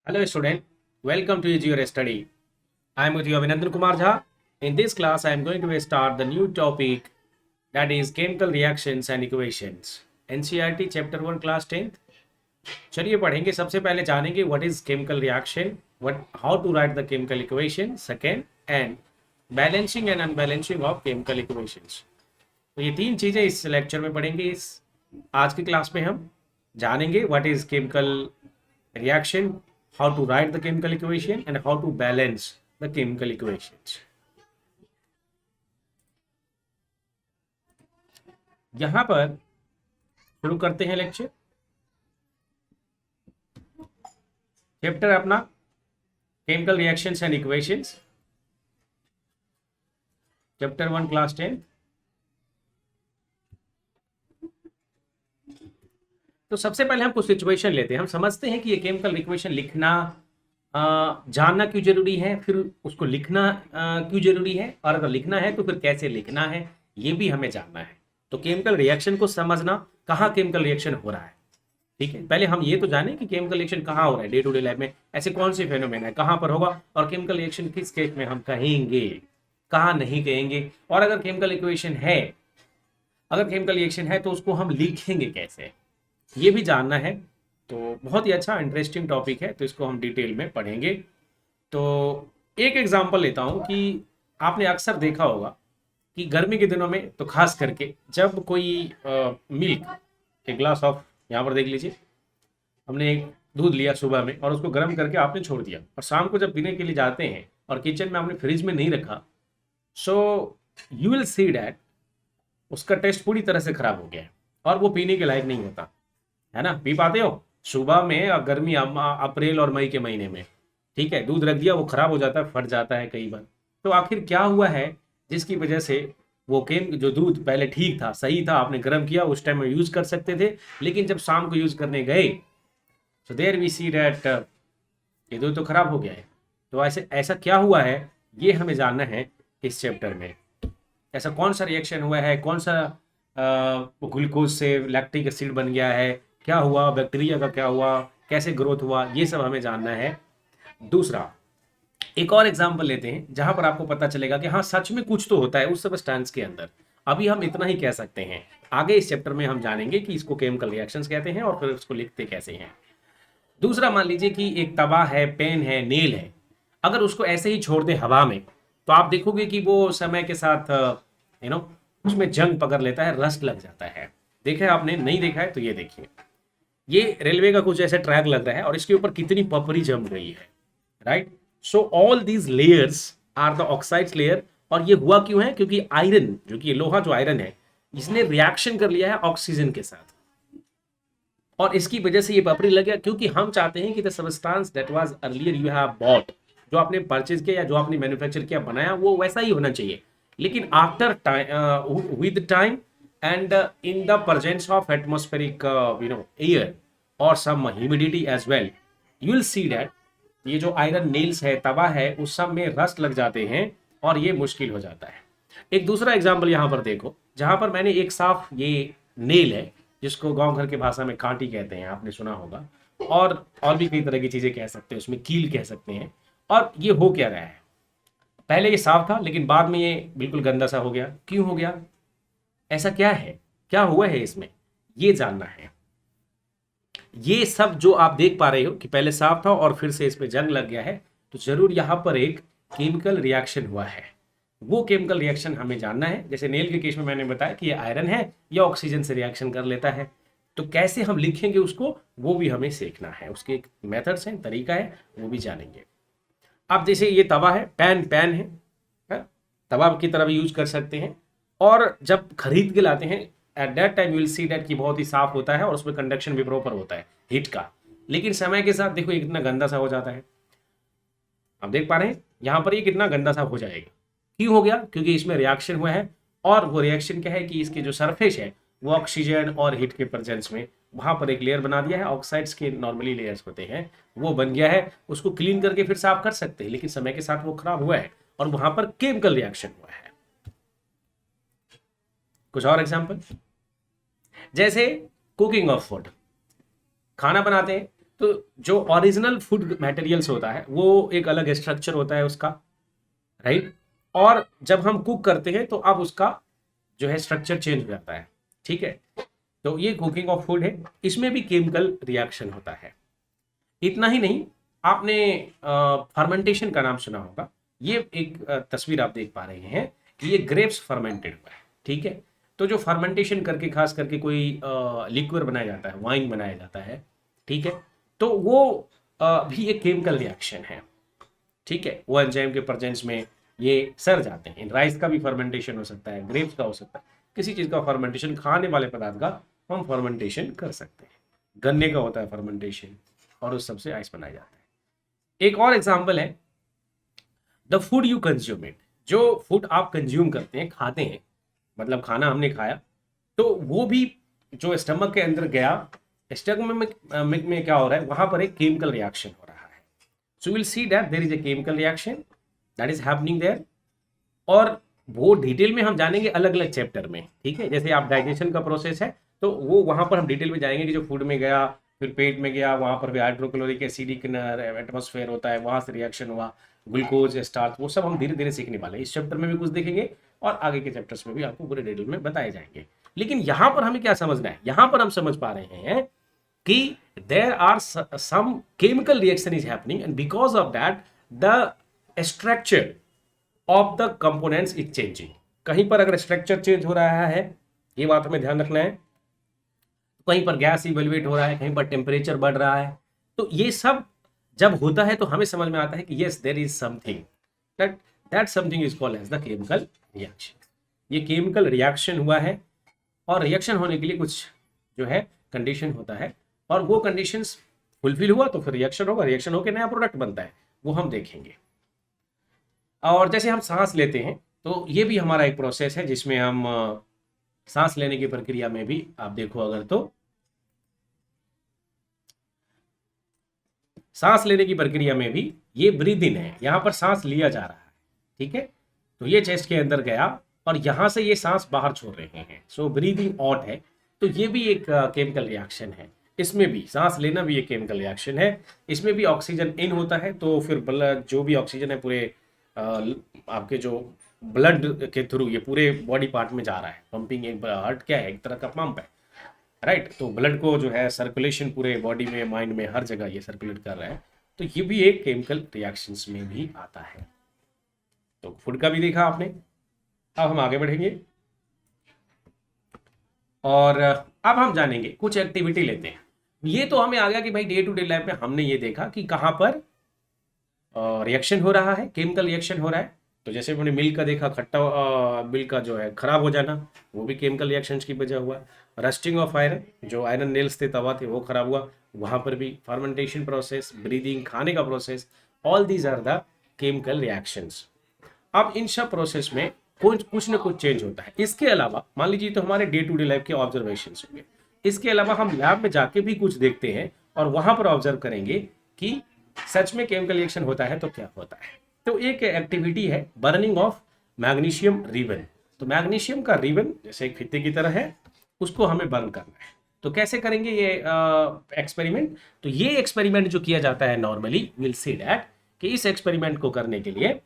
Hello student, welcome to your study. I am with you Abhinandan Kumar Jha. In this class, I am going to start the new topic that is chemical reactions and equations. NCERT chapter 1 class 10th. चलिए पढ़ेंगे सबसे पहले जानेंगे what is chemical reaction, how to write the chemical equation, second and balancing and unbalancing of chemical equations. तो ये तीन चीजें इस लेक्चर में पढ़ेंगे। इस आज की क्लास में हम जानेंगे what is chemical reaction, how to write the chemical equation and how to balance the chemical equations. यहां पर शुरू करते हैं लेक्चर। चैप्टर अपना chemical reactions and equations, chapter 1 class 10। तो सबसे पहले हम कुछ सिचुएशन लेते हैं। हम समझते हैं कि ये केमिकल इक्वेशन लिखना जानना क्यों जरूरी है, फिर उसको लिखना क्यों जरूरी है, और अगर लिखना है तो फिर कैसे लिखना है, ये भी हमें जानना है। तो केमिकल रिएक्शन को समझना, कहाँ केमिकल रिएक्शन हो रहा है, ठीक है। पहले हम ये तो जाने कि केमिकल रिएक्शन कहाँ हो रहा है डे टू डे लाइफ में, ऐसे कौन से फेनोमेना है, कहाँ पर होगा, और केमिकल रिएक्शन किस केस में हम कहेंगे, कहाँ नहीं कहेंगे, और अगर केमिकल इक्वेशन है, अगर केमिकल रिएक्शन है तो उसको हम लिखेंगे कैसे, ये भी जानना है। तो बहुत ही अच्छा इंटरेस्टिंग टॉपिक है, तो इसको हम डिटेल में पढ़ेंगे। तो एक एग्जांपल लेता हूँ कि आपने अक्सर देखा होगा कि गर्मी के दिनों में तो खास करके जब कोई मिल्क, एक ग्लास ऑफ, यहाँ पर देख लीजिए, हमने एक दूध लिया सुबह में और उसको गर्म करके आपने छोड़ दिया, और शाम को जब पीने के लिए जाते हैं और किचन में आपने फ्रिज में नहीं रखा, so you will see that उसका टेस्ट पूरी तरह से खराब हो गया है और वो पीने के लायक नहीं होता है ना। पी पाते हो सुबह में, गर्मी अप्रैल और मई के महीने में, ठीक है, दूध रख दिया वो खराब हो जाता है, फट जाता है कई बार। तो आखिर क्या हुआ है जिसकी वजह से वो जो दूध पहले ठीक था, सही था, आपने गर्म किया, उस टाइम में यूज कर सकते थे, लेकिन जब शाम को यूज करने गए तो देयर वी सी डैट ये दूध तो खराब हो गया है। तो ऐसा क्या हुआ है, ये हमें जानना है इस चैप्टर में। ऐसा कौन सा रिएक्शन हुआ है, कौन सा ग्लूकोज से लैक्टिक एसिड बन गया है, क्या हुआ, बैक्टीरिया का क्या हुआ, कैसे ग्रोथ हुआ, ये सब हमें जानना है। दूसरा, एक और एग्जांपल लेते हैं जहां पर आपको पता चलेगा कि हाँ सच में कुछ तो होता है उस सब्सटेंस के अंदर। अभी हम इतना ही कह सकते हैं, आगे इस चैप्टर में हम जानेंगे कि इसको केमिकल रिएक्शंस कहते हैं और फिर उसको लिखते कैसे हैं। दूसरा, मान लीजिए कि एक तवा है, पेन है, नेल है, अगर उसको ऐसे ही छोड़ दे हवा में तो आप देखोगे कि वो समय के साथ उसमें जंग पकड़ लेता है, रस्ट लग जाता है। देखा है आपने? नहीं देखा है तो ये देखिए, ये रेलवे का कुछ ऐसे ट्रैक लग रहा है और इसके ऊपर कितनी पपड़ी जम गई है, right. So all these layers are the oxides layer. और ये हुआ क्यों है? क्योंकि आयरन, जो कि लोहा जो आयरन है, इसने रिएक्शन कर लिया है ऑक्सीजन के साथ, और इसकी वजह से ये पपड़ी लग गया। क्योंकि हम चाहते हैं कि the substance that was earlier you have bought, जो आपने परचेज किया या जो आपने मैन्युफैक्चर किया, बनाया, वो वैसा ही होना चाहिए, लेकिन after time, with time and in the presence of atmospheric air or some humidity as well, you will see that ये जो आयरन नेल्स है, तवा है, उस सब में रस्ट लग जाते हैं और ये मुश्किल हो जाता है। एक दूसरा एग्जांपल यहाँ पर देखो, जहां पर मैंने एक साफ ये नेल है, जिसको गांव घर की भाषा में कांटी कहते हैं, आपने सुना होगा, और भी कई तरह की चीजें कह सकते हैं, उसमें कील कह सकते हैं। और ये हो क्या रहा है, पहले ये साफ था लेकिन बाद में ये बिल्कुल गंदा सा हो गया। क्यों हो गया? ऐसा क्या है, क्या हुआ है इसमें, ये जानना है। ये सब जो आप देख पा रहे हो कि पहले साफ था और फिर से इसमें जंग लग गया है, तो जरूर यहां पर एक केमिकल रिएक्शन हुआ है। वो केमिकल रिएक्शन हमें जानना है। जैसे नेल के केस में मैंने बताया कि ये आयरन है या ऑक्सीजन से रिएक्शन कर लेता है, तो कैसे हम लिखेंगे उसको, वो भी हमें सीखना है। उसके एक मेथड्स हैं, तरीका है, वो भी जानेंगे। अब जैसे ये तवा है, पैन है, तवा की तरह भी यूज कर सकते हैं, और जब खरीद के लाते हैं at that time you will see that कि बहुत ही साफ होता है और उसमें कंडक्शन भी प्रॉपर होता है हीट का, लेकिन समय के साथ देखो ये कितना गंदा सा हो जाता है। आप देख पा रहे हैं यहां पर ये कितना गंदा सा हो जाएगा। क्यों हो गया? क्योंकि इसमें रिएक्शन हुआ है, और वो रिएक्शन क्या है कि इसके जो सरफेस है वो ऑक्सीजन और हीट के प्रेजेंस में वहां पर एक लेयर बना दिया है। ऑक्साइड्स के नॉर्मली लेयर्स होते हैं, वो बन गया है। उसको क्लीन करके फिर साफ कर सकते हैं, लेकिन समय के साथ वो खराब हुआ है और वहां पर केमिकल रिएक्शन हुआ है। कुछ और एग्जांपल, जैसे कुकिंग ऑफ फूड, खाना बनाते हैं तो जो ओरिजिनल फूड मटेरियल्स होता है वो एक अलग स्ट्रक्चर होता है उसका, राइट। और जब हम कुक करते हैं तो अब उसका जो है स्ट्रक्चर चेंज हो जाता है, ठीक है। तो ये कुकिंग ऑफ फूड है, इसमें भी केमिकल रिएक्शन होता है। इतना ही नहीं, आपने फर्मेंटेशन का नाम सुना होगा। ये एक तस्वीर आप देख पा रहे हैं कि ये ग्रेप्स फर्मेंटेड हुआ है, ठीक है। तो जो फर्मेंटेशन करके खास करके कोई लिक्विड बनाया जाता है, वाइन बनाया जाता है, ठीक है, तो वो भी एक केमिकल रिएक्शन है, ठीक है। वो एंजाइम के प्रेजेंस में ये सड़ जाते हैं। राइस का भी फर्मेंटेशन हो सकता है, ग्रेप्स का हो सकता है, किसी चीज़ का फर्मेंटेशन, खाने वाले पदार्थ का हम फर्मेंटेशन कर सकते हैं। गन्ने का होता है फर्मेंटेशन, और उस सबसे आइस बनाया जाता है। एक और एग्जाम्पल है the food you consume it. जो फूड आप कंज्यूम करते हैं, खाते हैं, मतलब खाना हमने खाया, तो वो भी जो स्टमक के अंदर गया, स्टमक में क्या हो रहा है, वहां पर एक केमिकल रिएक्शन हो रहा है। So will see that there is a chemical reaction that is happening there. और वो डिटेल में हम जानेंगे अलग अलग चैप्टर में, ठीक है। जैसे आप डाइजेशन का प्रोसेस है तो वो वहां पर हम डिटेल में जाएंगे कि जो फूड में गया, फिर पेट में गया, वहां पर भी हाइड्रोक्लोरिक एसिडिक एटमॉस्फेयर होता है, वहां से रिएक्शन हुआ, ग्लूकोज, स्टार्च, वो सब हम धीरे धीरे सीखने वाले हैं। इस चैप्टर में भी कुछ देखेंगे और आगे के चैप्टर्स में भी आपको पूरे डिटेल में बताए जाएंगे। लेकिन यहाँ पर हमें क्या समझना है, यहाँ पर हम समझ पा रहे हैं कि there are some chemical reaction is happening and because of that the structure of the components is changing. कहीं पर अगर स्ट्रक्चर चेंज हो रहा है, ये बात हमें ध्यान रखना है, कहीं पर गैस इवेल्युएट हो रहा है, कहीं पर टेम्परेचर बढ़ रहा है, तो ये सब जब होता है तो हमें समझ में आता है कि yes there is something, that something is called as the chemical reaction. ये केमिकल रिएक्शन हुआ है, और रिएक्शन होने के लिए कुछ जो है कंडीशन होता है, और वो कंडीशंस फुलफिल हुआ तो फिर रिएक्शन होगा, रिएक्शन होकर नया प्रोडक्ट बनता है, वो हम देखेंगे। और जैसे हम सांस लेते हैं तो ये भी हमारा एक प्रोसेस है जिसमें हम सांस लेने की प्रक्रिया में भी आप देखो अगर तो सांस लेने की प्रक्रिया में भी ये ब्रीद इन है, यहां पर सांस लिया जा रहा है, ठीक है। तो ये चेस्ट के अंदर गया और यहां से ये सांस बाहर छोड़ रहे हैं, सो ब्रीदिंग आउट है। तो ये भी एक केमिकल रिएक्शन है। इसमें भी सांस लेना भी एक केमिकल रिएक्शन है। इसमें भी ऑक्सीजन इन होता है, तो फिर ब्लड, जो भी ऑक्सीजन है पूरे आपके जो ब्लड के थ्रू ये पूरे बॉडी पार्ट में जा रहा है। पंपिंग, एक हार्ट क्या है, एक तरह का पंप है, राइट। तो ब्लड को जो है सर्कुलेशन पूरे बॉडी में, माइंड में, हर जगह ये सर्कुलेट कर रहा है। तो ये भी एक केमिकल रिएक्शंस में भी आता है। तो फूड का भी देखा आपने। अब हम आगे बढ़ेंगे और अब हम जानेंगे, कुछ एक्टिविटी लेते हैं। ये तो हमें आ गया कि भाई डे टू डे लाइफ में हमने ये देखा कि कहाँ पर रिएक्शन हो रहा है, केमिकल रिएक्शन हो रहा है। तो जैसे मैंने मिल्क का देखा, खट्टा मिल्क का जो है खराब हो जाना, वो भी केमिकल रिएक्शंस की वजह हुआ। रस्टिंग ऑफ आयरन, जो आयरन नेल्स थे, तवा थे, वो खराब हुआ, वहां पर भी फर्मेंटेशन प्रोसेस, ब्रीदिंग, खाने का process, all these are the chemical reactions. अब इन सब प्रोसेस में कुछ ना कुछ चेंज होता है। इसके अलावा मान लीजिए तो हमारे डे टू डे लाइफ के ऑब्जर्वेशन होंगे, इसके अलावा हम लैब में जाके भी कुछ देखते हैं और वहां पर ऑब्जर्व करेंगे कि सच में केमिकल रिएक्शन होता है तो क्या होता है। तो एक एक्टिविटी है बर्निंग ऑफ मैग्नीशियम रिबन। तो मैग्नीशियम का रिबन जैसे एक फीते की तरह है, उसको हमें बर्न करना है। तो कैसे करेंगे ये एक्सपेरिमेंट? तो ये एक्सपेरिमेंट जो किया जाता है नॉर्मली, विल सी दैट कि इस एक्सपेरिमेंट को करने के लिए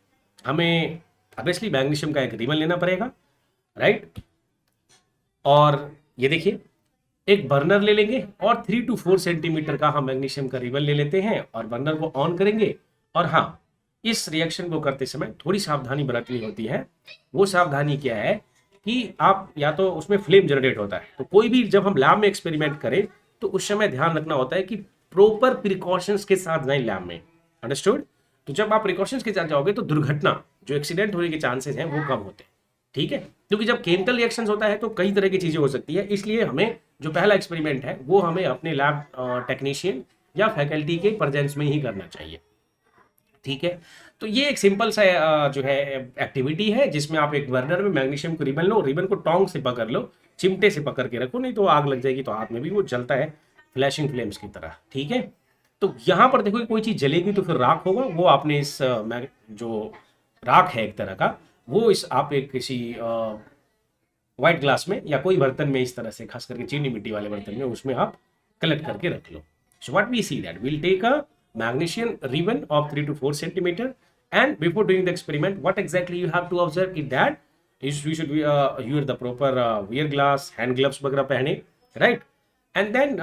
हमें ऑब्वियसली मैग्नीशियम का एक रिबन लेना पड़ेगा, राइट। और ये देखिए, एक बर्नर ले लेंगे और 3 to 4 सेंटीमीटर का हम मैग्नीशियम का रिबन ले लेते हैं और बर्नर को ऑन करेंगे। और हाँ, इस रिएक्शन को करते समय थोड़ी सावधानी बरतनी होती है। वो सावधानी क्या है कि आप या तो उसमें फ्लेम जनरेट होता है, तो कोई भी जब हम लैब में एक्सपेरिमेंट करें तो उस समय ध्यान रखना होता है कि प्रॉपर प्रिकॉशंस के साथ जाए लैब में, अंडरस्टूड। तो जब आप प्रिकॉशंस के साथ जाओगे तो दुर्घटना, जो एक्सीडेंट होने के चांसेस हैं, वो कम होते हैं, ठीक है। क्योंकि जब केमिकल रिएक्शंस होता है तो कई तरह की चीजें हो सकती है, इसलिए हमें जो पहला एक्सपेरिमेंट है वो हमें अपने लैब टेक्नीशियन या फैकल्टी के प्रेजेंस में ही करना चाहिए, ठीक है। तो ये एक सिंपल सा जो है एक्टिविटी है जिसमें आप एक बर्नर में मैग्नीशियम को रिबन लो, रिबन को टोंग से पकड़ लो, चिमटे से पकड़ के रखो, नहीं तो आग लग जाएगी, तो हाथ में भी वो जलता है फ्लैशिंग फ्लेम्स की तरह, ठीक है। तो यहाँ पर देखो कोई चीज जलेगी तो फिर राख होगा, वो आपने इस जो राख है एक तरह का, वो इस आप एक किसी व्हाइट ग्लास में या कोई बर्तन में इस तरह से, खास करके चीनी मिट्टी वाले बर्तन में, उसमें आप कलेक्ट करके रख लो। So what we see that we'll take a magnesium ribbon of 3 to 4 centimeter, and before doing the experiment, what exactly you have to observe is that we should be use the proper wear glass, hand gloves वगैरह पहने, right? And then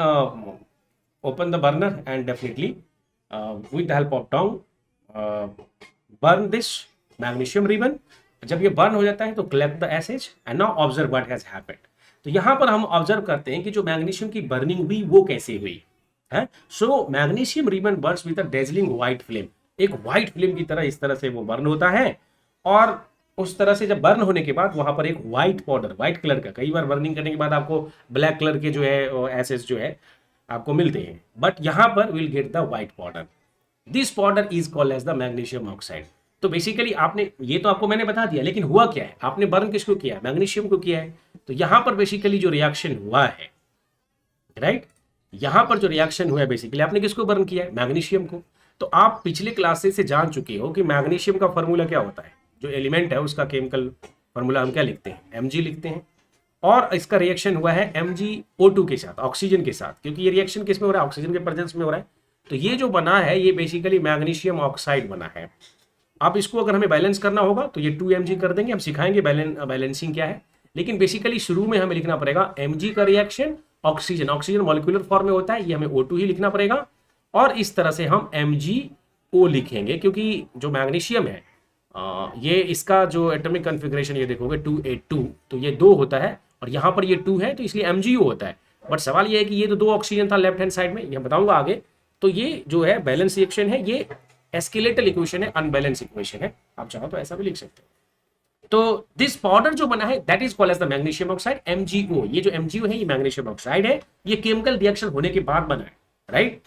open the burner and definitely with the help of tongue burn this magnesium ribbon. जब ये burn हो जाता है तो collect the ashes and now observe what has happened. तो यहाँ पर हम ऑब्जर्व करते हैं कि जो मैग्नीशियम की बर्निंग हुई वो कैसे हुई है. So magnesium ribbon burns with a dazzling white flame. एक व्हाइट फ्लेम की तरह इस तरह से वो बर्न होता है, और उस तरह से जब बर्न होने के बाद वहां पर एक व्हाइट पाउडर, व्हाइट कलर का, कई बार बर्निंग करने के बाद आपको ब्लैक कलर के जो है एसेस जो है आपको मिलते हैं, बट यहां पर will get the white powder. This powder is called as the magnesium oxide. तो बेसिकली आपने ये तो आपको मैंने बता दिया, लेकिन हुआ क्या है, आपने बर्न किसको किया है, मैग्नीशियम को किया है. तो यहां पर बेसिकली जो रिएक्शन हुआ है, राइट, यहां पर जो रिएक्शन हुआ है बेसिकली आपने किसको बर्न किया है, मैग्नीशियम को. तो आप पिछले क्लासेस से जान चुके हो कि मैग्नीशियम का फॉर्मूला क्या होता है, जो एलिमेंट है उसका केमिकल फॉर्मूला हम क्या लिखते हैं, Mg लिखते हैं. और इसका रिएक्शन हुआ है MgO2 के साथ, ऑक्सीजन के साथ, क्योंकि ये रिएक्शन किस में हो रहा है, ऑक्सीजन के प्रेजेंस में हो रहा है. तो ये जो बना है ये बेसिकली मैग्नीशियम ऑक्साइड बना है. अब इसको अगर हमें बैलेंस करना होगा तो ये 2Mg कर देंगे, हम सिखाएंगे बैलेंसिंग क्या है. लेकिन बेसिकली शुरू में हमें लिखना पड़ेगा Mg का reaction oxygen, oxygen molecular form में होता है, ये हमें O2 ही लिखना पड़ेगा. और इस तरह से हम MgO लिखेंगे, क्योंकि जो मैग्नीशियम है ये इसका जो एटॉमिक कॉन्फ़िगरेशन ये देखोगे 2A2, तो ये 2 होता है और यहाँ पर ये 2 है, तो इसलिए MgO होता है. बट सवाल ये है कि ये तो 2 ऑक्सीजन था लेफ्ट हैंड साइड में, ये बताऊंगा आगे. तो ये जो है बैलेंस रिएक्शन है, ये एस्केलेटल इक्वेशन है, अनबैलेंस इक्वेशन है, आप चाहो तो ऐसा भी लिख सकते हैं. तो दिस पाउडर जो बना है that is called as the magnesium oxide MgO. ये जो MgO है ये मैग्नीशियम ऑक्साइड है, ये केमिकल रिएक्शन होने के बाद बना है, right.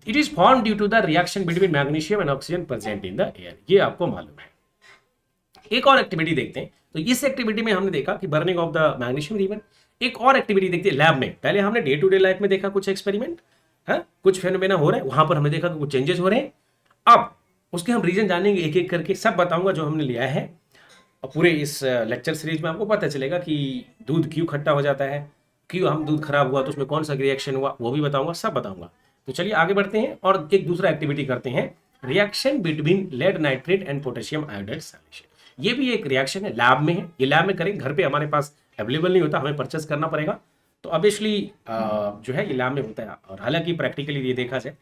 It is form due to the reaction between magnesium and oxygen present in the air. ये आपको मालूम है. एक और एक्टिविटी देखते हैं. तो इस एक्टिविटी में हमने देखा कि burning of the magnesium ribbon. एक और एक्टिविटी देखते हैं लैब में. पहले हमने डे टू डे लाइफ में देखा कुछ एक्सपेरिमेंट है, कुछ फेनोमेना हो रहे हैं, वहां पर हमने देखा कि कुछ चेंजेस हो रहे हैं. अब उसके हम रीजन जानेंगे एक एक करके, सब बताऊंगा जो हमने लिया है. और पूरे इस लेक्चर सीरीज में आपको पता चलेगा कि दूध क्यों खट्टा हो जाता है, क्यों हम दूध खराब हुआ तो उसमें कौन सा रिएक्शन हुआ, वो भी बताऊंगा, सब बताऊंगा. तो चलिए आगे बढ़ते हैं और एक दूसरा एक्टिविटी करते हैं, reaction between lead nitrate and potassium iodide solution. ये भी एक रिएक्शन है, लैब में है. ये लैब में करेंगे, घर पे हमारे पास अवेलेबल नहीं होता, हमें परचेस करना पड़ेगा. तो ऑब्वियसली जो है ये लैब में होता है. और हालांकि प्रैक्टिकली ये देखा जाए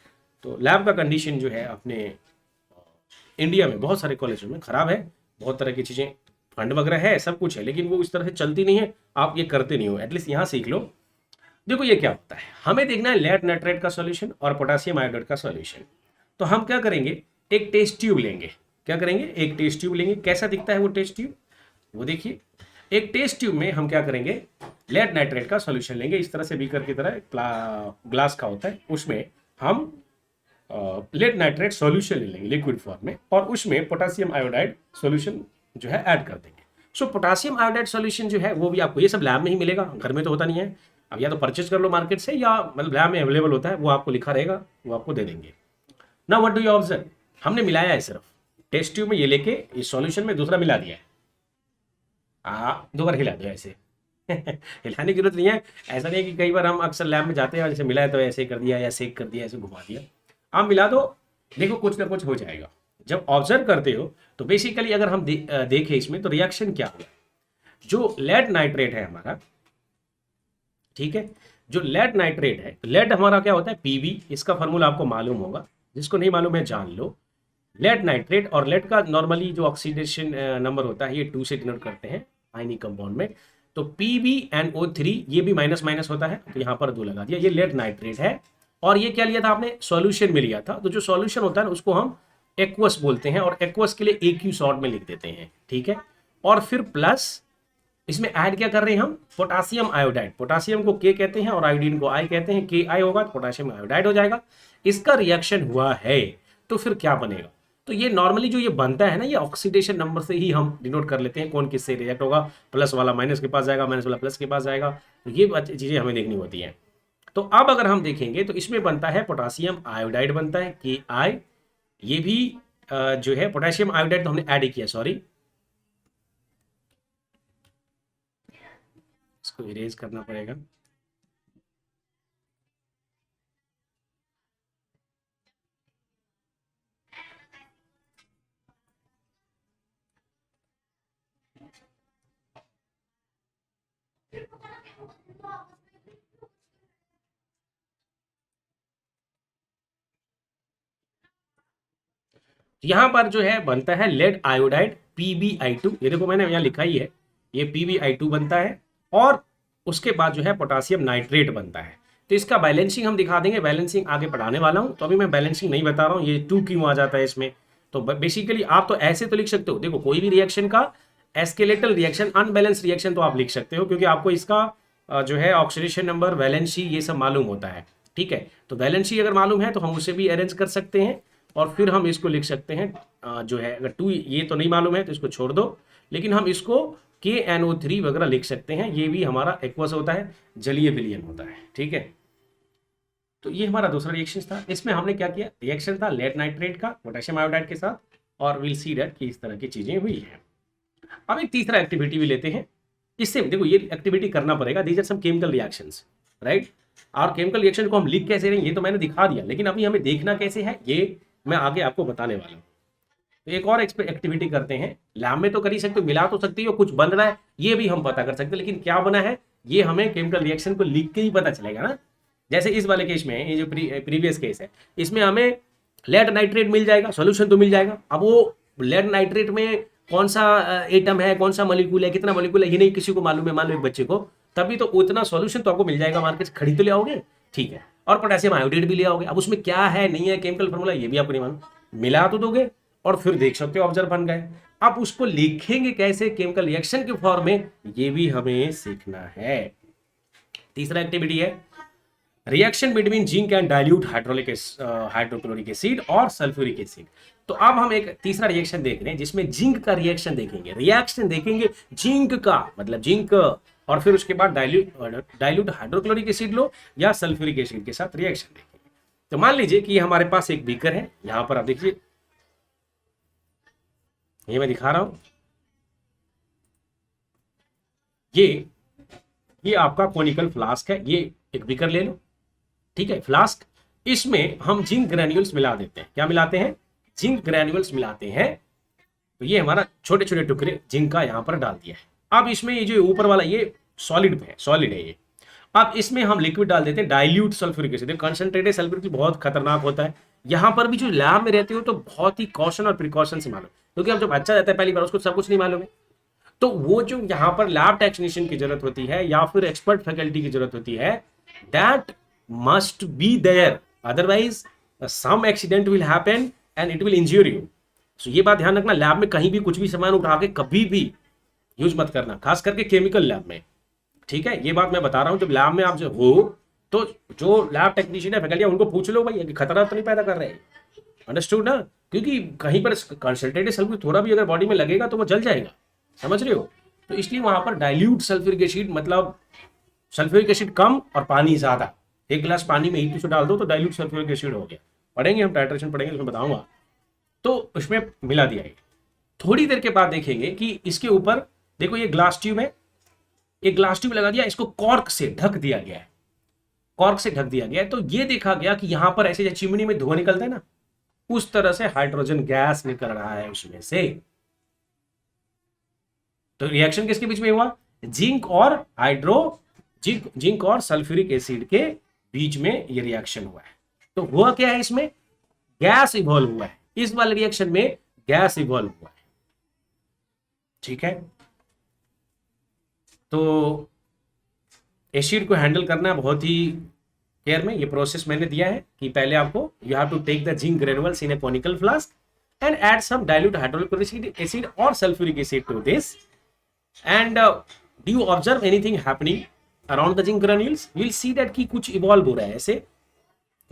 तो लैब का कंडीशन जो है अपने इंडिया में बहुत सारे कॉलेजों में खराब है. बहुत तरह की चीज़ें, फंड वगैरह है, सब कुछ है, लेकिन वो इस तरह से चलती नहीं है. आप ये करते नहीं हो, एटलीस्ट यहाँ सीख लो. देखो ये क्या होता है, हमें देखना है लेड नाइट्रेट का सॉल्यूशन और पोटेशियम आयोडाइड का सॉल्यूशन. तो हम क्या करेंगे, एक टेस्ट ट्यूब लेंगे. क्या करेंगे, एक टेस्ट ट्यूब लेंगे. कैसा दिखता है वो टेस्ट ट्यूब, वो देखिए. एक टेस्ट ट्यूब में हम क्या करेंगे, लेड नाइट्रेट का सॉल्यूशन लेंगे. इस तरह से बीकर की तरह ग्लास का होता है, उसमें हम लेड नाइट्रेट सॉल्यूशन ले लेंगे लिक्विड फॉर्म में, और उसमें पोटेशियम आयोडाइड सॉल्यूशन जो है ऐड कर देंगे. सो पोटेशियम आयोडाइड सॉल्यूशन जो है वो भी आपको ये सब लैब में ही मिलेगा, घर में तो होता नहीं है. अब या तो परचेज कर लो मार्केट से, या मतलब लैब में अवेलेबल होता है, वो आपको लिखा रहेगा, वो आपको दे देंगे. Now what do you observe, हमने मिलाया है सिर्फ टेस्ट ट्यूब में, ये लेके इस सॉल्यूशन में दूसरा मिला दिया है. दो बार हिला दो ऐसे. हिलाने की जरूरत नहीं है. ऐसा नहीं है कि कई बार हम अक्सर लैब में जाते हैं और जैसे मिलाया तो ऐसे कर दिया या सेक कर दिया, ऐसे घुमा दिया. आप मिला दो, देखो कुछ ना कुछ हो जाएगा. जब ऑब्जर्व करते हो तो बेसिकली अगर हम देखें इसमें तो रिएक्शन क्या हुआ, जो लेड नाइट्रेट है हमारा, ठीक है, जो लेड नाइट्रेट है, लेड हमारा क्या होता है Pb. इसका फार्मूला आपको मालूम होगा, जिसको नहीं मालूम है जान लो. लेड नाइट्रेट, और लेड का नॉर्मली जो ऑक्सीडेशन नंबर होता है ये 2 से डिनोट करते हैं आयनिक कंपाउंड में. तो PbNO3 ये भी माइनस माइनस होता है, तो यहाँ पर 2 लगा दिया. ये लेड नाइट्रेट है. और ये क्या लिया था आपने, सॉल्यूशन में लिया था. तो जो सॉल्यूशन होता है ना उसको हम एक्वस बोलते हैं, और एक्वस के लिए AQ शॉर्ट में लिख देते हैं, ठीक है. और फिर प्लस इसमें ऐड क्या कर रहे हैं हम, पोटेशियम आयोडाइड. पोटेशियम को K कहते हैं और आयोडीन को I कहते हैं. Ki होगा तो पोटेशियम आयोडाइड हो जाएगा. इसका रिएक्शन हुआ है तो फिर क्या बनेगा. तो ये नॉर्मली जो ये बनता है ना, ये ऑक्सीडेशन नंबर से ही हम डिनोट कर लेते हैं, कौन किससे रिएक्ट होगा. प्लस वाला माइनस के पास जाएगा, माइनस वाला प्लस के पास जाएगा. तो ये चीजें हमें देखनी होती हैं. तो अब अगर हम देखेंगे तो इसमें बनता है पोटेशियम आयोडाइड बनता है Ki. ये भी जो है पोटेशियम आयोडाइड तो हमने ऐड किया, सॉरी, इसको इरेज करना पड़ेगा. यहाँ पर जो है बनता है लेड आयोडाइड PbI2, ये देखो मैंने यहाँ लिखा ही है, ये PbI2 बनता है, और उसके बाद जो है पोटासियम नाइट्रेट बनता है। तो इसका बैलेंसिंग हम दिखा देंगे, बैलेंसिंग आगे पढ़ाने वाला हूँ, तो अभी मैं बैलेंसिंग नहीं बता रहा हूँ, ये 2 क्यों आ जाता है इसमें। तो बेसिकली आप तो ऐसे तो लिख सकते हो, देखो कोई भी रिएक्शन का एस्केलेटल रिएक्शन, अनबैलेंस रिएक्शन तो आप लिख सकते हो, क्योंकि आपको इसका जो है ऑक्सीडेशन नंबर, वैलेंसी, ये सब मालूम होता है, ठीक है। तो वैलेंसी अगर मालूम है तो हम उसे भी अरेंज कर सकते हैं, और फिर हम इसको लिख सकते हैं जो है, अगर 2 ये तो नहीं मालूम है तो इसको छोड़ दो, लेकिन हम इसको KNO3 वगैरह लिख सकते हैं, ये भी हमारा एक्वस होता है, जलीय विलयन होता है, ठीक है। तो ये हमारा दूसरा रिएक्शन था। इसमें हमने क्या किया, रिएक्शन था लेड नाइट्रेट का पोटेशियम आयोडाइड के साथ, और विल सी दैट कि इस तरह की चीजें हुई हैं। अब एक तीसरा एक्टिविटी भी लेते हैं, इससे देखो ये एक्टिविटी करना पड़ेगा, these are some chemical reactions, right. और केमिकल रिएक्शन को हम लिख कैसे रहे हैं ये तो मैंने दिखा दिया, लेकिन अभी हमें देखना कैसे है ये मैं आगे आपको बताने वाला हूँ। तो एक और एक्टिविटी करते हैं, लैब में तो कर ही सकते हो, मिला तो सकती हो, कुछ बन रहा है ये भी हम पता कर सकते हैं, लेकिन क्या बना है ये हमें केमिकल रिएक्शन को लिख के ही पता चलेगा ना। जैसे इस वाले केस में, ये जो प्रीवियस केस है, इसमें हमें लेड नाइट्रेट मिल जाएगा, सॉल्यूशन तो मिल जाएगा। अब वो लेड नाइट्रेट में कौन सा एटम है, कौन सा मॉलिक्यूल है, कितना मॉलिक्यूल है, ये नहीं किसी को मालूम है, मान लो एक बच्चे को, तभी तो उतना सॉल्यूशन तो आपको मिल जाएगा, मार्केट से खरीद तो ले आओगे, ठीक है। और पोटेशियम आयोडाइड भी ले आओगे, अब उसमें क्या है नहीं है केमिकल फॉर्मूला ये भी आपको नहीं मालूम, मिला तो दोगे और फिर देख सकते हो ऑब्जर्व बन गए। अब उसको लिखेंगे कैसे केमिकल रिएक्शन के फॉर्म में, ये भी हमें सीखना है। तीसरा एक्टिविटी है reaction between zinc and dilute hydrochloric acid और सल्फ्यूरिक एसिड। तो अब हम एक तीसरा रिएक्शन देख रहे हैं जिसमें जिंक का रिएक्शन देखेंगे, रिएक्शन देखेंगे जिंक का, मतलब जिंक, और फिर उसके बाद डाइल्यूट हाइड्रोक्लोरिक एसिड लो या सल्फ्यूरिक एसिड के साथ रिएक्शन देखेंगे। तो मान लीजिए कि हमारे पास एक बीकर है, यहां पर आप देखिए, ये मैं दिखा रहा हूं, ये आपका कोनिकल फ्लास्क है, ये एक बीकर ले लो, ठीक है, फ्लास्क। इसमें हम जिंक ग्रैन्यूल्स मिला देते हैं, क्या मिलाते हैं, जिंक ग्रैन्यूल्स मिलाते हैं। तो ये हमारा छोटे छोटे टुकड़े जिंक का यहां पर डाल दिया है। अब इसमें ये जो ऊपर वाला ये सॉलिड है ये। अब इसमें हम लिक्विड डाल देते हैं dilute sulphuric acid, concentrated sulphuric acid बहुत खतरनाक होता है। यहां पर भी जो लैब में रहते हो तो बहुत ही कॉशन और प्रिकॉशन से मालूम, क्योंकि अब जब बच्चा जाता है पहली बार उसको सब कुछ नहीं मालूम है, तो वो जो यहाँ पर लैब टेक्नीशियन की जरूरत होती है या फिर एक्सपर्ट फैकल्टी की जरूरत होती है, that must be there, otherwise some accident will happen and it will injure you. So ये बात ध्यान रखना, लैब में कहीं भी कुछ भी सामान उठा के कभी भी यूज मत करना, खास करके केमिकल लैब में, ठीक है। ये बात मैं बता रहा हूं, जब लैब में आप जो हो तो जो लैब टेक्नीशियन है, फैकल्टी, उनको पूछ लो भाई खतरा तो नहीं पैदा कर रहे, अंडरस्टूड ना, क्योंकि कहीं पर कंसंट्रेटेड सल्फ्यूरिक थोड़ा भी अगर बॉडी में लगेगा तो वो जल जाएगा, समझ रहे हो। तो इसलिए वहां पर डाइल्यूट सल्फ्यूरिक एसिड, मतलब सल्फ्यूरिक एसिड कम और पानी ज्यादा, एक गिलास पानी में ही डाल दो तो डाइल्यूट सल्फ्यूरिक एसिड हो गया। पढ़ेंगे हम, टाइट्रेशन पढ़ेंगे, उसमें बताऊंगा। तो उसमें मिला दिया है। थोड़ी देर के बाद देखेंगे कि इसके ऊपर देखो ये ग्लास ट्यूब है, एक ग्लास ट्यूब लगा दिया, इसको कॉर्क से ढक दिया गया है, कॉर्क से ढक दिया गया है। तो ये देखा गया कि यहां पर ऐसे चिमनी में धुआं निकलता है ना, उस तरह से हाइड्रोजन गैस निकल रहा है उसमें से। तो रिएक्शन किसके बीच में हुआ, जिंक और सल्फ्यूरिक एसिड के बीच में ये रिएक्शन हुआ है। तो हुआ क्या है, इसमें गैस इवॉल्व हुआ है, इस वाले रिएक्शन में गैस इवॉल्व हुआ है, ठीक है। तो एसिड को हैंडल करना बहुत ही केयर में, ये प्रोसेस मैंने दिया है कि पहले आपको you have to take the zinc granules in a conical flask and add some dilute hydrochloric acid और sulphuric acid to this, and do you observe anything happening around the zinc granules, will see that कि कुछ evolve हो रहा है, ऐसे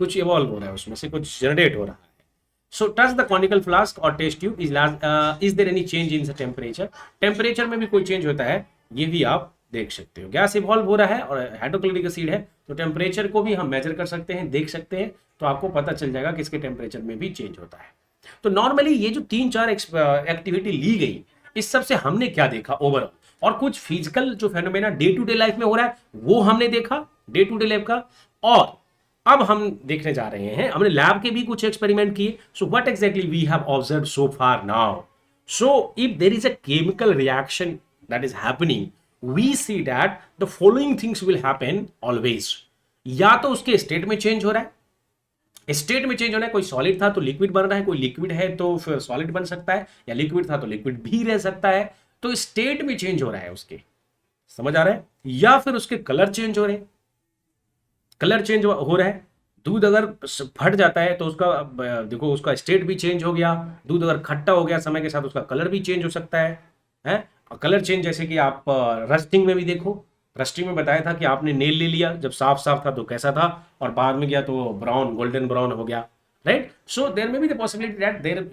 कुछ evolve हो रहा है, उसमें से कुछ जनरेट हो रहा है। So touch the conical flask or test tube, is there any change in the temperature? Temperature में भी कोई चेंज होता है, ये भी आप देख सकते हो। गैस इवॉल्व हो रहा है और हाइड्रोक्लोरिक एसिड है, तो टेम्परेचर को भी हम मेजर कर सकते हैं, देख सकते हैं, तो आपको पता चल जाएगा कि इसके टेम्परेचर में भी चेंज होता है। तो नॉर्मली ये जो 3-4 एक्टिविटी ली गई, इस सब से हमने क्या देखा ओवरऑल, और कुछ फिजिकल जो phenomena day to day life में हो रहा है वो हमने देखा डे टू डे लाइफ का। और अब हम देखने जा रहे हैं, हमने लैब के भी कुछ एक्सपेरिमेंट किए। So what exactly we have observed so far now, so if there is a chemical reaction that is happening, we see that the following things will happen always. या तो उसके स्टेट में change हो रहा है, state में change होना है, कोई सॉलिड था तो लिक्विड बन रहा है, कोई लिक्विड है तो फिर सॉलिड बन सकता है, या लिक्विड था तो लिक्विड भी रह सकता है। तो स्टेट में चेंज हो रहा है उसके, समझ आ रहा है, या फिर उसके कलर चेंज हो रहे हैं, कलर चेंज हो रहा है। दूध अगर फट जाता है तो उसका देखो उसका स्टेट भी चेंज हो गया। दूध अगर खट्टा हो गया समय के साथ उसका कलर भी चेंज हो सकता है। कलर चेंज जैसे कि आप रस्टिंग में भी देखो, रस्टिंग में बताया था कि आपने नेल ले लिया, जब साफ साफ था तो कैसा था, और बाद में गया तो ब्राउन गोल्डन ब्राउन हो गया, right. So there may be the possibility that there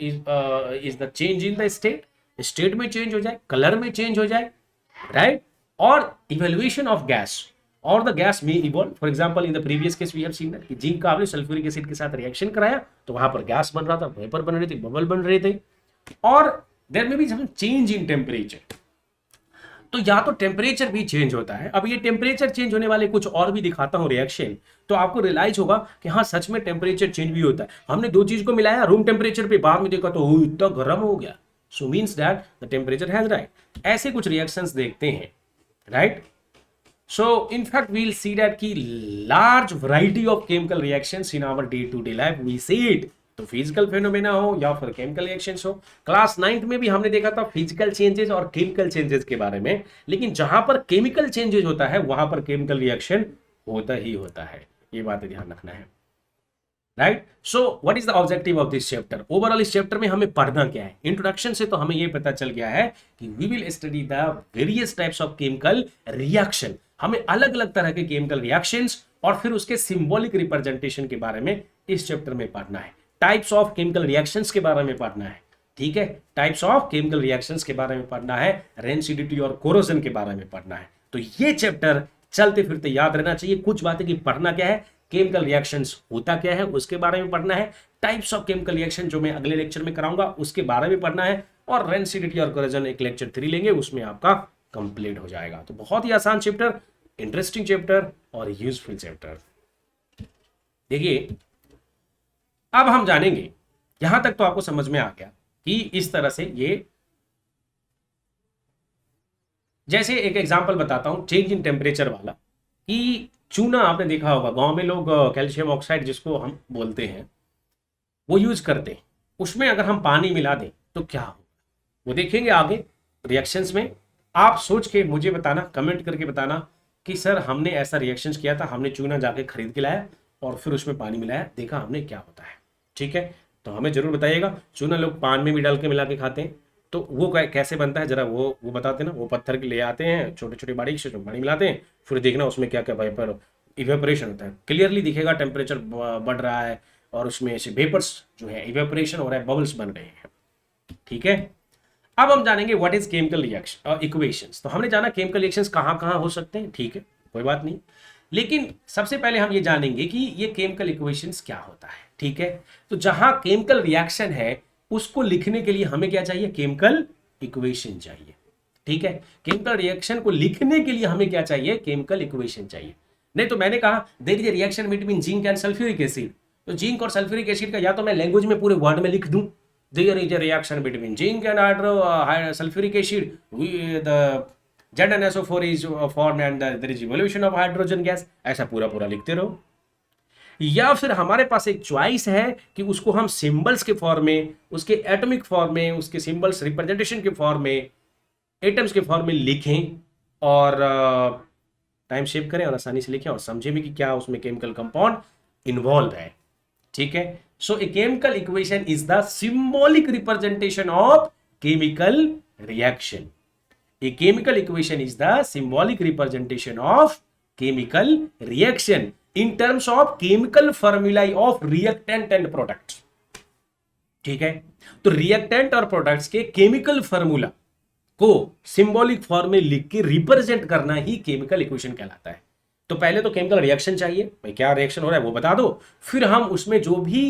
is the change in the state, state में चेंज हो जाए, कलर में चेंज हो जाए, राइट। और इवेल्युएशन ऑफ गैस, और the gas may evolve. For example in the previous case we have seen that कि zinc का आपने सल्फ्यूरिक एसिड के साथ रिएक्शन कराया तो वहां पर गैस बन रहा था, वेपर बन रहे थे, बबल बन रहे थे। और there may be some change in temperature, तो या तो टेम्परेचर भी चेंज होता है। अब ये टेम्परेचर चेंज होने वाले कुछ और भी दिखाता हूं रिएक्शन, तो आपको रियलाइज होगा कि हाँ सच में टेम्परेचर चेंज भी होता है। हमने दो चीज को मिलाया रूम टेम्परेचर पे, बाद में देखा तो इतना गर्म हो गया, so means that the temperature has right. ऐसे कुछ रिएक्शंस देखते हैं, right. So in fact we'll see that की large variety of chemical reactions in our day to day life we see it, तो फिजिकल फेनोमेना हो या फिर chemical reactions हो। क्लास 9th में भी हमने देखा था फिजिकल चेंजेस और केमिकल चेंजेस के बारे में, लेकिन जहां पर केमिकल चेंजेस होता है वहां पर केमिकल रिएक्शन होता ही होता है, ये बात ध्यान रखना है, right. So what is the objective of this chapter? Overall इस चैप्टर में हमें पढ़ना क्या है? इंट्रोडक्शन से तो हमें ये पता चल गया है कि we will study the various types of chemical reaction, हमें अलग अलग तरह के केमिकल रिएक्शंस और फिर उसके सिंबॉलिक रिप्रेजेंटेशन के बारे में इस चैप्टर में पढ़ना है। टाइप्स ऑफ केमिकल रिएक्शंस के बारे में पढ़ना है, ठीक है, टाइप्स ऑफ केमिकल रिएक्शंस के बारे में पढ़ना है, रेंसिडिटी और कोरोजन के बारे में पढ़ना है। तो ये चैप्टर चलते फिरते याद रहना चाहिए, कुछ बातें कि पढ़ना क्या है, केमिकल रिएक्शंस होता क्या है उसके बारे में पढ़ना है, टाइप्स ऑफ केमिकल रिएक्शन जो मैं अगले लेक्चर में कराऊंगा उसके बारे में पढ़ना है, और रेंसिडिटी और कोरोजन एक लेक्चर 3 लेंगे, उसमें आपका कंप्लीट हो जाएगा। तो बहुत ही आसान चैप्टर, इंटरेस्टिंग चैप्टर और यूजफुल चैप्टर। देखिए अब हम जानेंगे, यहां तक तो आपको समझ में आ गया कि इस तरह से ये, जैसे एक एग्जांपल बताता हूं चेंज इन टेम्परेचर वाला, कि चूना आपने देखा होगा गांव में लोग कैल्शियम ऑक्साइड जिसको हम बोलते हैं वो यूज करते हैं, उसमें अगर हम पानी मिला दें तो क्या होगा वो देखेंगे आगे रिएक्शंस में। आप सोच के मुझे बताना, कमेंट करके बताना कि सर हमने ऐसा रिएक्शंस किया था, हमने चूना जाके खरीद के लाया और फिर उसमें पानी मिलाया, देखा हमने क्या होता है, ठीक है। तो हमें जरूर बताइएगा। चूना लोग पान में भी डाल के मिला के खाते हैं, तो वो कैसे बनता है जरा वो बताते ना। वो पत्थर के ले आते हैं छोटे छोटे बारीक से, पानी मिलाते हैं, फिर देखना उसमें क्या क्या वेपर इवेपोरेशन होता है, क्लियरली दिखेगा टेम्परेचर बढ़ रहा है और उसमें से वेपर्स जो है इवेपोरेशन हो रहा है, बबल्स बन रहे हैं, ठीक है। अब हम जानेंगे what is chemical reaction equations. तो हमने जाना केमिकल रिएक्शंस कहाँ कहाँ हो सकते हैं, ठीक है, कोई बात नहीं, लेकिन सबसे पहले हम ये जानेंगे कि ये केमिकल इक्वेशंस क्या होता है, ठीक है। तो जहां केमिकल रिएक्शन है उसको लिखने के लिए हमें क्या चाहिए, केमिकल इक्वेशन चाहिए, ठीक है। केमिकल रिएक्शन को लिखने के लिए हमें क्या चाहिए, केमिकल इक्वेशन चाहिए। नहीं तो मैंने कहा there is a reaction between zinc and sulphuric acid, तो जिंक और सल्फ्यूरिक एसिड का या तो मैं लैंग्वेज में पूरे वर्ड में लिख दूं, there is a reaction between zinc and sulphuric acid, the ZnSO4 is formed and there is evolution of hydrogen gas, ऐसा पूरा पूरा लिखते रहो। या फिर हमारे पास एक चॉइस है कि उसको हम सिंबल्स के फॉर्म में, उसके एटॉमिक फॉर्म में, उसके सिंबल्स रिप्रेजेंटेशन के फॉर्म में, एटम्स के फॉर्म में लिखें और टाइम सेव करें और आसानी से लिखें और समझें भी कि क्या उसमें केमिकल कंपाउंड इन्वॉल्व है, ठीक है। So a chemical equation is the symbolic representation of chemical reaction. A chemical equation is the symbolic representation of chemical reaction in terms of chemical formulae of reactant and product, ठीक है। तो reactant और products के chemical formula को symbolic form में लिख के represent करना ही केमिकल इक्वेशन कहलाता है। तो पहले तो केमिकल रिएक्शन चाहिए, भाई क्या रिएक्शन हो रहा है वो बता दो, फिर हम उसमें जो भी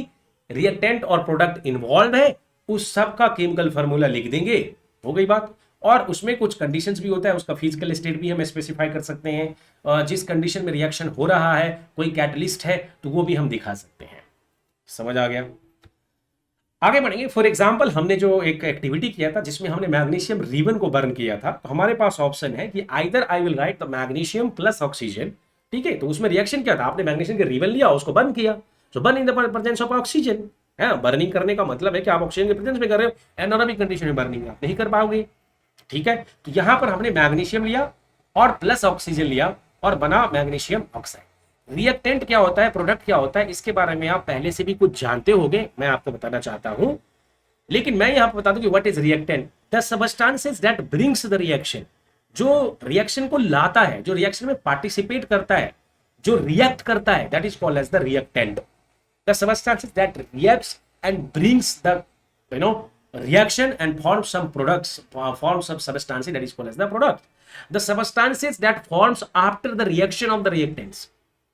रिएक्टेंट और प्रोडक्ट इन्वॉल्व है उस सब का केमिकल फार्मूला लिख देंगे, हो गई बात। और उसमें कुछ कंडीशंस भी होता है, उसका फिजिकल स्टेट भी हम स्पेसिफाई कर सकते हैं, जिस कंडीशन में रिएक्शन हो रहा है, कोई कैटलिस्ट है तो वो भी हम दिखा सकते हैं, समझ आ गया। आगे बढ़ेंगे। फॉर एग्जांपल हमने जो एक एक्टिविटी किया था जिसमें हमने मैग्नीशियम रिबन को बर्न किया था, तो हमारे पास ऑप्शन है कि either I will write the magnesium plus oxygen, ठीक है। तो उसमें रिएक्शन क्या था, आपने मैग्नीशियम के रिबन लिया उसको बर्न किया, so burn in the presence of oxygen. है, बर्निंग करने का मतलब है कि आप ऑक्सीजन के प्रेजेंस में कर रहे हो, एनारोबिक कंडीशन में बर्निंग आप नहीं कर पाओगे। ठीक है, तो यहां पर हमने मैग्नीशियम लिया और प्लस ऑक्सीजन लिया और बना मैग्नीशियम ऑक्साइड। रिएक्टेंट क्या होता है, प्रोडक्ट क्या होता है, इसके बारे में आप पहले से भी कुछ जानते होंगे, मैं आपको बताना चाहता हूं। लेकिन मैं यहां पर बता दूं कि what is reactant, the substances that brings the reaction, जो रिएक्शन को लाता है, जो रिएक्शन में पार्टिसिपेट करता है, जो रिएक्ट करता है, that is called as the reactant. The substances that reacts and brings the reaction and forms some products, forms of substances, that is called as the product. The substances that forms after the reaction of the reactants,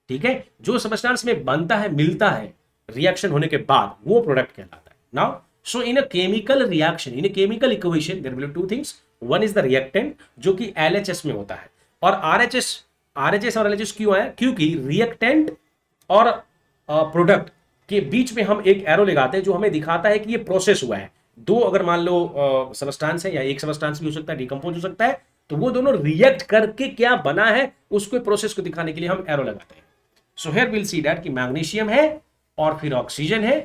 ठीक है, जो substance में बनता है, मिलता है reaction होने के बाद, वो प्रोडक्ट कहलाता है। Now so in a chemical reaction, in a chemical equation there will be two things, one is the reactant जो कि एलएचएस में होता है, और आरएचएस और एलएचएस क्यों है, क्योंकि रिएक्टेंट और प्रोडक्ट के बीच में हम एक एरो लगाते हैं जो हमें दिखाता है कि ये प्रोसेस हुआ है। दो अगर मान लो सबस्टेंस है, या एक सबस्टेंस भी हो सकता है, डिकम्पोज हो सकता है, तो वो दोनों रिएक्ट करके क्या बना है उसको, प्रोसेस को दिखाने के लिए हम एरो लगाते हैं। So here will see that कि मैग्नीशियम है और फिर ऑक्सीजन है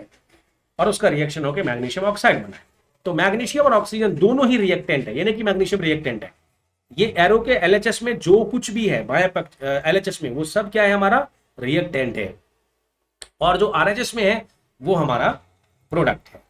और उसका रिएक्शन होकर मैग्नीशियम ऑक्साइड बना है। तो मैग्नीशियम और ऑक्सीजन दोनों ही रिएक्टेंट है, यानी कि मैग्नीशियम रिएक्टेंट है। ये एरो के एलएचएस में जो कुछ भी है, बाएं पक्ष एलएचएस में, वो सब क्या है, हमारा रिएक्टेंट है, और जो आरएचएस में है वो हमारा प्रोडक्ट है।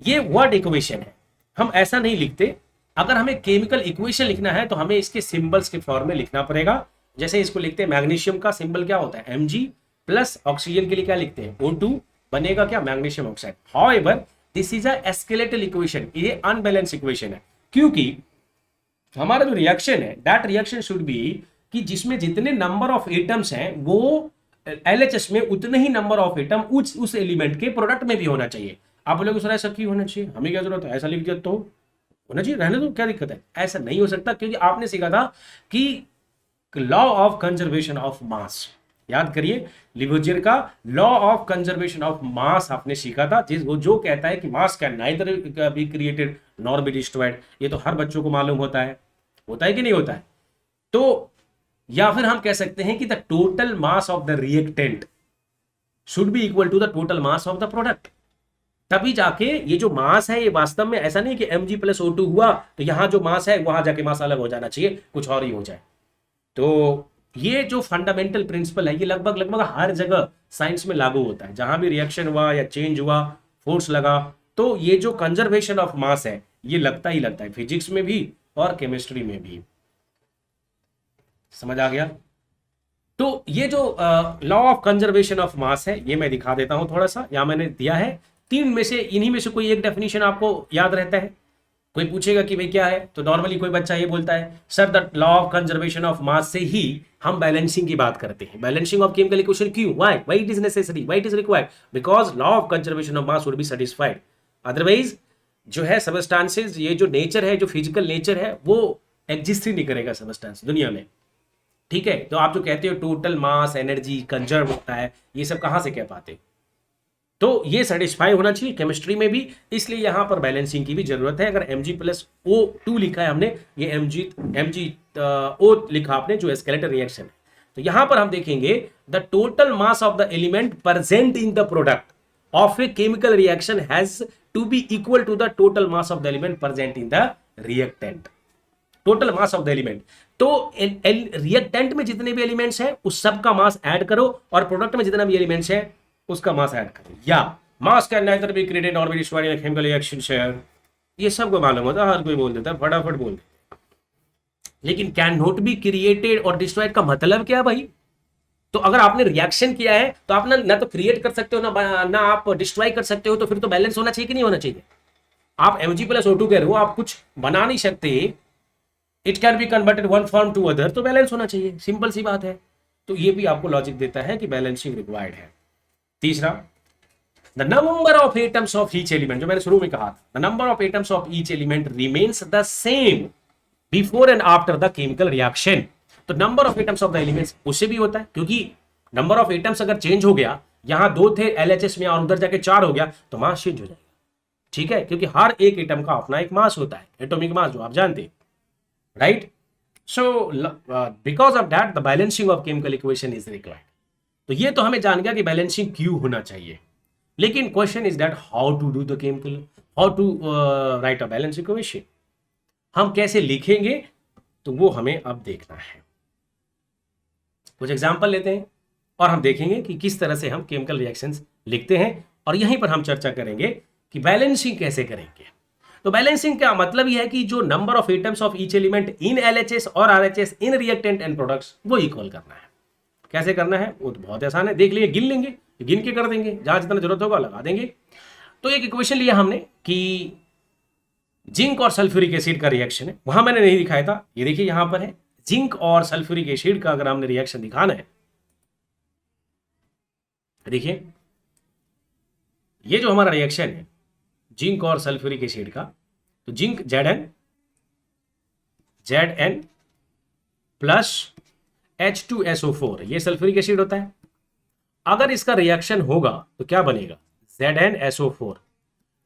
ये वर्ड इक्वेशन है, हम ऐसा नहीं लिखते। अगर हमें केमिकल इक्वेशन लिखना है तो हमें इसके सिंबल्स के फॉर्म में लिखना पड़ेगा। जैसे इसको लिखते हैं, मैग्नीशियम का सिंबल क्या होता है, Mg, प्लस ऑक्सीजन के लिए क्या लिखते हैं, O2, बनेगा क्या, magnesium oxide. However this is a skeletal equation, ये अनबैलेंस इक्वेशन है, क्योंकि हमारा जो रिएक्शन है, दैट रिएक्शन शुड बी कि जिसमें जितने नंबर ऑफ एटम्स हैं वो एलएचएस में उतने ही नंबर ऑफ एटम उस एलिमेंट के प्रोडक्ट में भी होना चाहिए। आप बोलोगे सर ऐसा क्यों होना चाहिए, हमें क्या जरूरत है, ऐसा लिख दिया तो होना चाहिए, रहने दो, क्या दिक्कत है। ऐसा नहीं हो सकता, क्योंकि आपने सीखा था कि law of conservation of mass, याद करिए लिवोजियर का law of conservation of mass आपने सीखा था, जिस वो जो कहता है कि मास can neither be created nor be destroyed. ये तो हर बच्चों को मालूम होता है कि नहीं होता है। तो या फिर हम कह सकते हैं कि the total mass of the reactant should be equal to the total mass of the product. तभी जाके ये जो मास है, ये वास्तव में ऐसा नहीं कि Mg प्लस O2 हुआ तो यहां जो मास है वहां जाके मास अलग हो जाना चाहिए, कुछ और ही हो जाए। तो ये जो फंडामेंटल प्रिंसिपल है, ये लगभग हर जगह साइंस में लागू होता है। जहां भी रिएक्शन हुआ या चेंज हुआ, फोर्स लगा, तो ये जो कंजर्वेशन ऑफ मास है ये लगता ही लगता है, फिजिक्स में भी और केमिस्ट्री में भी। समझ आ गया। तो ये जो law of conservation of mass है, ये मैं दिखा देता हूं थोड़ा सा, यहां मैंने दिया है। तीन में से, इन्हीं में से कोई एक डेफिनेशन आपको याद रहता है। कोई पूछेगा कि भाई क्या है, तो नॉर्मली कोई बच्चा ये बोलता है, sir the law of conservation of mass से ही हम बैलेंसिंग की बात करते हैं। बैलेंसिंग ऑफ केमिकल इक्वेशन क्यों, why it is necessary, why it is required, because law of conservation of mass would be satisfied. Otherwise जो है सबस्टेंसेस, ये जो नेचर है, जो फिजिकल नेचर है, वो एग्जिस्ट ही नहीं करेगा सबस्टेंस दुनिया में। ठीक है, तो आप जो कहते हो टोटल मास एनर्जी कंजर्व होता है, ये सब कहां से कह पाते। तो ये सेटिस्फाई होना चाहिए केमिस्ट्री में भी, इसलिए यहां पर बैलेंसिंग की भी जरूरत है। अगर Mg प्लस O2 लिखा है हमने, ये MgO लिखा आपने, जो स्केलेटल रिएक्शन है, तो यहां पर हम देखेंगे the total mass of the element present in the product of a chemical reaction has to be equal to the total mass of the element present in the reactant. Total mass of the element, तो reactant में जितने भी elements हैं उस सब का मास add करो, और प्रोडक्ट में जितना भी एलिमेंट्स है उसका मास ऐड करो। या मास can neither be created nor be destroyed in a chemical reaction share, ये सबको मालूम होता है, हर कोई बोल देता है, फटाफट बोल देता है। लेकिन कैन नॉट बी क्रिएटेड और डिस्ट्रॉयड का मतलब क्या है भाई। तो अगर आपने रिएक्शन किया है तो आप ना तो क्रिएट कर सकते हो ना आप डिस्ट्रॉय कर सकते हो, तो फिर तो बैलेंस होना चाहिए कि नहीं होना चाहिए। आप Mg प्लस O2 कह रहे हो, आप कुछ बना नहीं सकते, it can be converted one form to other, तो बैलेंस होना चाहिए, सिंपल सी बात है। तो ये भी आपको लॉजिक देता है कि बैलेंसिंग रिक्वायर्ड है। तीसरा, the number of atoms of each element, जो मैंने शुरू में कहा था, the number of atoms of each element remains the same before and after the chemical reaction. तो number of atoms of the elements उससे भी होता है, क्योंकि नंबर ऑफ एटम्स अगर चेंज हो गया, यहां 2 थे एलएचएस में और उधर जाके 4 हो गया, तो मास चेंज हो जाएगा। ठीक है, क्योंकि हर एक एटम का अपना एक मास होता है, एटॉमिक मास, जो आप जानते हैं, right. So because of that the balancing of chemical equation is required. तो ये तो हमें जान गया कि बैलेंसिंग क्यों होना चाहिए, लेकिन question is that how to do the chemical, how to write a balance equation, हम कैसे लिखेंगे, तो वो हमें अब देखना है। कुछ एग्जांपल लेते हैं और हम देखेंगे कि किस तरह से हम केमिकल रिएक्शंस लिखते हैं, और यहीं पर हम चर्चा करेंगे कि बैलेंसिंग कैसे करेंगे। तो बैलेंसिंग का मतलब यह है कि जो number of atoms of each element in LHS और RHS in reactant and products वो इक्वल करना है। कैसे करना है वो तो बहुत आसान है, देख लिए, गिन लेंगे, गिन के कर देंगे, जहां जितना जरूरत होगा लगा देंगे। तो एक इक्वेशन लिया हमने कि जिंक और सल्फ्यूरिक एसिड का रिएक्शन है, वहां मैंने नहीं दिखाया था, ये देखिए यहां पर है, जिंक और सल्फ्यूरिक एसिड का अगर हमने रिएक्शन दिखाना है, देखिए ये जो हमारा रिएक्शन है जिंक और सल्फ्यूरिक एसिड का, तो जिंक Zn प्लस H2SO4 ये सल्फ्यूरिक एसिड होता है। अगर इसका रिएक्शन होगा तो क्या बनेगा, ZnSO4,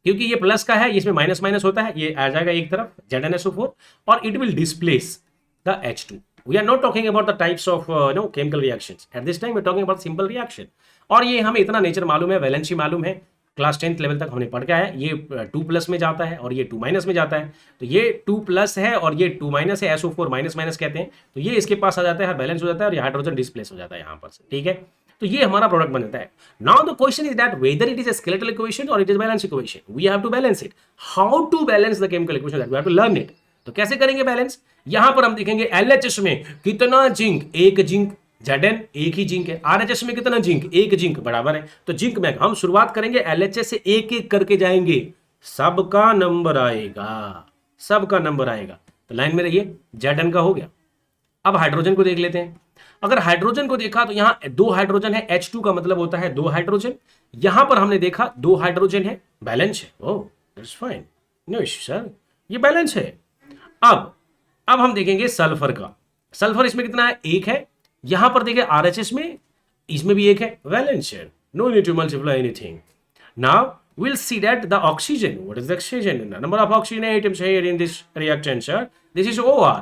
क्योंकि ये प्लस का है, इसमें माइनस माइनस होता है, ये आ जाएगा एक तरफ ZnSO4 और it will displace the H2। We are not talking about the types of chemical reactions at this time, we are talking about simple reaction. और ये हमें इतना नेचर मालूम है, वैलेंसी मालूम है, क्लास 10th लेवल तक हमने पढ़ के आया, ये 2 प्लस में जाता है और ये 2 माइनस में जाता है, तो ये 2 प्लस है और ये 2 माइनस है, SO4 माइनस माइनस कहते हैं, तो ये इसके पास आ जाता है, बैलेंस हो जाता है और ये हाइड्रोजन डिस्प्लेस हो जाता है यहाँ पर से, ठीक है। तो ये हमारा प्रोडक्ट बन जाता है। Now the question is that whether it is a skeletal equation और it is balance equation, we have to balance it. How to balance the chemical equation, that we have to learn it. तो कैसे करेंगे balance, यहां पर हम देखेंगे LHS में कितना जिंक, एक जिंक, Zn एक ही जिंक है, आरएचएस में कितना जिंक, एक जिंक बराबर है, तो जिंक में हम शुरुआत करेंगे एलएचएस से, एक एक करके जाएंगे, सबका नंबर आएगा, सबका नंबर आएगा। तो लाइन में रहिए, Zn का हो गया। अब हाइड्रोजन को देख लेते हैं। अगर हाइड्रोजन को देखा तो यहां 2 हाइड्रोजन है, H2 का मतलब होता है 2 हाइड्रोजन, यहां पर हमने देखा 2 हाइड्रोजन है, बैलेंस है, oh that's fine, no issue sir, ये बैलेंस है। अब हम देखेंगे सल्फर का, सल्फर इसमें कितना है, 1 है, यहां पर देखिए आरएचएस में, इसमें भी 1 है, वैलेंस है, no need to multiply anything. Now we'll see that the oxygen, what is the oxygen, the number of oxygen atoms here in this reactant, sir, this is OR,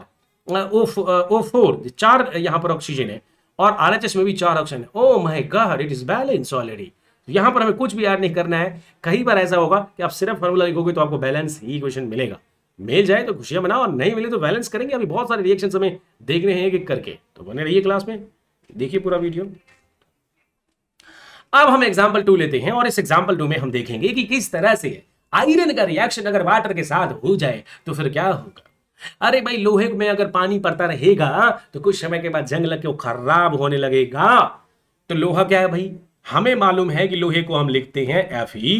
O4, 4 यहां पर oxygen है और RHS में भी 4 oxygen है, oh my God, it is balance already. यहां पर हमें कुछ भी ऐड नहीं करना है। कई बार ऐसा होगा कि आप सिर्फ फॉर्मूला लिखोगे तो आपको बैलेंस ही क्वेश्चन मिलेगा, मिल जाए तो खुशियां मनाओ और नहीं मिले तो बैलेंस करेंगे। अभी बहुत सारे रिएक्शन हमें देखने हैं एक एक करके, तो बने रहिए क्लास में, देखिए पूरा वीडियो। अब हम एग्जांपल 2 लेते हैं और इस एग्जांपल 2 में हम देखेंगे कि किस तरह से आयरन का रिएक्शन अगर वाटर के साथ हो जाए तो फिर क्या होगा। अरे भाई, लोहे में अगर पानी पड़ता रहेगा तो कुछ समय के बाद जंग लग के वो खराब होने लगेगा। तो लोहा क्या है भाई, हमें मालूम है कि लोहे को हम लिखते हैं Fe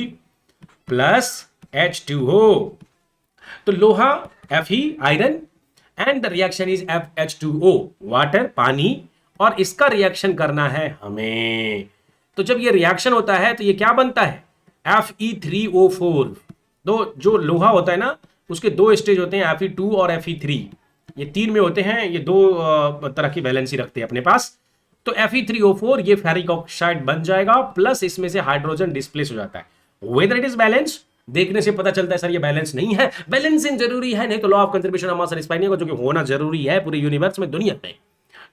प्लस H2O। तो लोहा Fe iron and the reaction is H2O water पानी, और इसका रिएक्शन करना है हमें। तो जब ये रिएक्शन होता है तो ये क्या बनता है, Fe3O4। दो जो लोहा होता है ना उसके 2 स्टेज होते हैं, Fe2 और Fe3, ये 3 में होते हैं, ये 2 तरह की वैलेंसी रखते हैं अपने पास। तो Fe3O4 ये फेरिक ऑक्साइड बन जाएगा, प्लस इसमें से हाइड्रोजन डिस्प्लेस हो जाता है। वेदर इट इज बैलेंस, देखने से पता चलता है सर ये बैलेंस नहीं है, बैलेंसिंग जरूरी है, नहीं तो law of conservation of mass satisfy नहीं होगा, जो कि होना जरूरी है पूरे यूनिवर्स में, दुनिया में,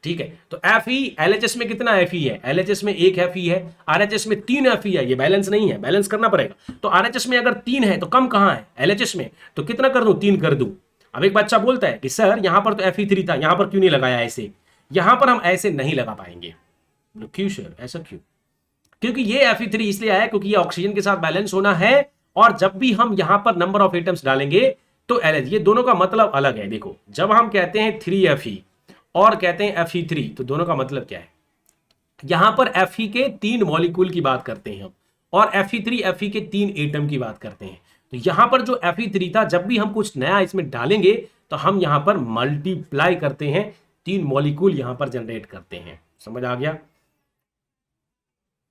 ठीक है। तो Fe LHS में कितना Fe है, LHS में 1 Fe है, RHS में 3 Fe है, ये बैलेंस नहीं है, बैलेंस करना पड़ेगा। तो RHS में अगर 3 है तो कम कहां है, LHS में, तो कितना कर दूं, 3 कर दूं। अब एक बच्चा बोलता है कि सर यहां पर तो Fe3 था, यहां पर क्यों नहीं लगाया ऐसे, यहां पर हम ऐसे नहीं लगा पाएंगे। क्यों सर, ऐसा क्यों, क्योंकि ये Fe3 इसलिए आया क्योंकि ये ऑक्सीजन के साथ बैलेंस होना है, और जब भी हम यहां पर नंबर ऑफ एटम्स डालेंगे तो LH, ये दोनों का मतलब अलग है। देखो जब हम कहते हैं 3Fe और कहते हैं Fe3, तो दोनों का मतलब क्या है, यहां पर Fe के 3 मॉलिक्यूल की बात करते हैं हम, और Fe3 Fe के 3 एटम की बात करते हैं। तो यहां पर जो Fe3 था, जब भी हम कुछ नया इसमें डालेंगे तो हम यहां पर मल्टीप्लाई करते हैं, 3 मॉलिक्यूल यहां पर जनरेट करते हैं। समझ आ गया,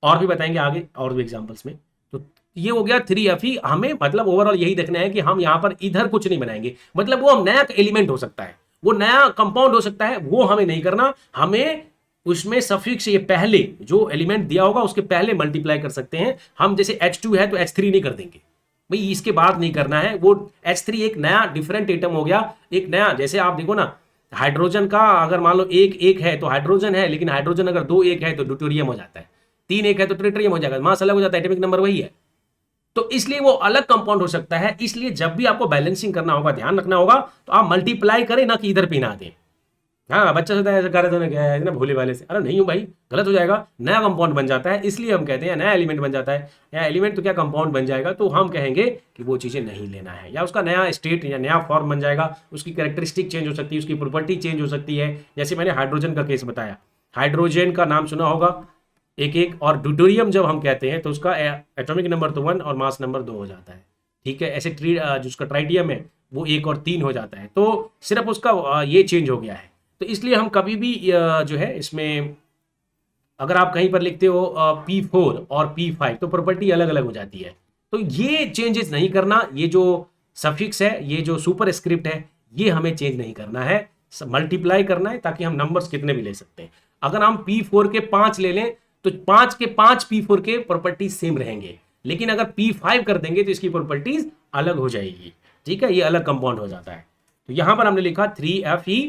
और भी बताएंगे आगे और भी एग्जांपल्स में। तो ये हो गया 3Fe। हमें मतलब ओवरऑल यही देखना है कि हम यहां पर इधर कुछ नहीं बनाएंगे, मतलब वो हम नया एलिमेंट हो सकता है, वो नया कंपाउंड हो सकता है, वो हमें नहीं करना। हमें उसमें सफिक्स, ये पहले जो एलिमेंट दिया होगा उसके पहले मल्टीप्लाई कर सकते हैं हम। जैसे H2 है तो H3 नहीं कर देंगे भाई, इसके बाद नहीं करना है। वो H3 एक नया डिफरेंट एटम हो गया, एक नया, जैसे आप देखो ना हाइड्रोजन का अगर मान लो एक एक है तो हाइड्रोजन है, लेकिन हाइड्रोजन अगर दो एक है तो ड्यूटेरियम हो जाता है, तीन एक है तो ट्रिटियम हो जाएगा, मास अलग हो जाता है, एटॉमिक नंबर वही है। तो इसलिए वो अलग कंपाउंड हो सकता है। इसलिए जब भी आपको बैलेंसिंग करना होगा, ध्यान रखना होगा, तो आप मल्टीप्लाई करें ना कि इधर पे ना दें। हाँ, बच्चा सोचता है ऐसा कर रहे क्या है ना भोले वाले से, अरे नहीं हूँ भाई, गलत हो जाएगा, नया कंपाउंड बन जाता है। इसलिए हम कहते हैं नया एलिमेंट बन जाता है, नया एलिमेंट तो क्या कंपाउंड बन जाएगा, तो हम कहेंगे कि वो चीज़ें नहीं लेना है, या उसका नया स्टेट या नया फॉर्म बन जाएगा, उसकी कैरेक्टरिस्टिक चेंज हो सकती है, उसकी प्रॉपर्टी चेंज हो सकती है। जैसे मैंने हाइड्रोजन का केस बताया, हाइड्रोजन का नाम सुना होगा एक एक, और ड्यूटेरियम जब हम कहते हैं तो उसका एटॉमिक नंबर तो 1 और मास नंबर 2 हो जाता है। ठीक है, ऐसे जिसका ट्राइटियम है वो 1 और 3 हो जाता है, तो सिर्फ उसका ये चेंज हो गया है। तो इसलिए हम कभी भी जो है इसमें अगर आप कहीं पर लिखते हो P4 और P5 तो प्रॉपर्टी अलग अलग हो जाती है। तो ये चेंजेस नहीं करना, ये जो सफिक्स है, ये जो सुपर स्क्रिप्ट है, ये हमें चेंज नहीं करना है, मल्टीप्लाई करना है ताकि हम नंबर्स कितने भी ले सकते हैं। अगर हम P4 के 5 ले लें तो 5 के 5 P4 के प्रॉपर्टीज सेम रहेंगे, लेकिन अगर P5 कर देंगे तो इसकी प्रॉपर्टीज अलग हो जाएगी। ठीक है, ये अलग कंपाउंड हो जाता है। तो यहां पर हमने लिखा 3Fe,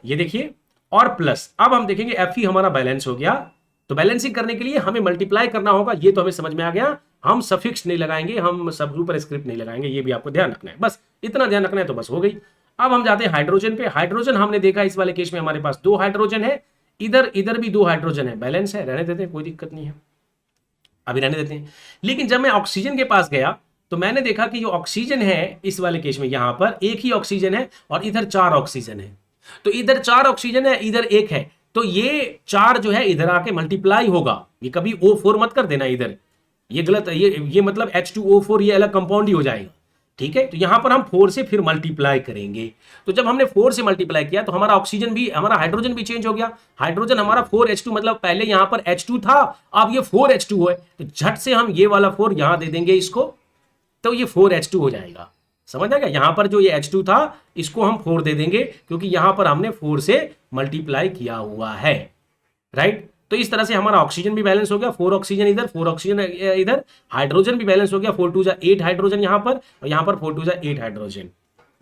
ये देखिए, और प्लस। अब हम देखेंगे Fe हमारा बैलेंस हो गया, तो बैलेंसिंग करने के लिए हमें मल्टीप्लाई करना होगा, ये तो हमें समझ में आ गया। हम सफिक्स नहीं लगाएंगे, हम सब सुपर स्क्रिप्ट नहीं लगाएंगे, ये भी आपको ध्यान रखना है, बस इतना ध्यान रखना है तो बस हो गई। अब हम जाते हैं हाइड्रोजन पे। हाइड्रोजन हमने देखा इस वाले केस में हमारे पास 2 हाइड्रोजन है, इधर इधर भी 2 हाइड्रोजन है, बैलेंस है, रहने देते हैं, कोई दिक्कत नहीं है, अभी रहने देते हैं। लेकिन जब मैं ऑक्सीजन के पास गया तो मैंने देखा कि जो ऑक्सीजन है इस वाले केस में, यहां पर एक ही ऑक्सीजन है और इधर 4 ऑक्सीजन है। तो इधर 4 ऑक्सीजन है, इधर 1 है, तो ये 4 जो है इधर आके मल्टीप्लाई होगा। ये कभी O4 मत कर देना इधर, ये गलत है, ये मतलब H2O4 ये अलग कंपाउंड ही हो जाएगा। ठीक है, तो यहां पर हम 4 से फिर मल्टीप्लाई करेंगे। तो जब हमने 4 से मल्टीप्लाई किया तो हमारा ऑक्सीजन भी, हमारा हाइड्रोजन भी चेंज हो गया। हाइड्रोजन हमारा 4H2, मतलब पहले यहां पर H2 था, अब ये 4H2 है, तो झट से हम ये वाला 4 यहां दे देंगे इसको, तो ये 4H2 हो जाएगा। समझ आएगा, यहां पर जो ये H2 था इसको हम 4 दे देंगे, क्योंकि यहां पर हमने 4 से मल्टीप्लाई किया हुआ है। राइट, तो इस तरह से हमारा ऑक्सीजन भी बैलेंस हो गया, 4 ऑक्सीजन इधर, 4 ऑक्सीजन इधर, हाइड्रोजन भी बैलेंस हो गया, 4 2 8 हाइड्रोजन यहां पर, और यहां पर 4 2 8 हाइड्रोजन।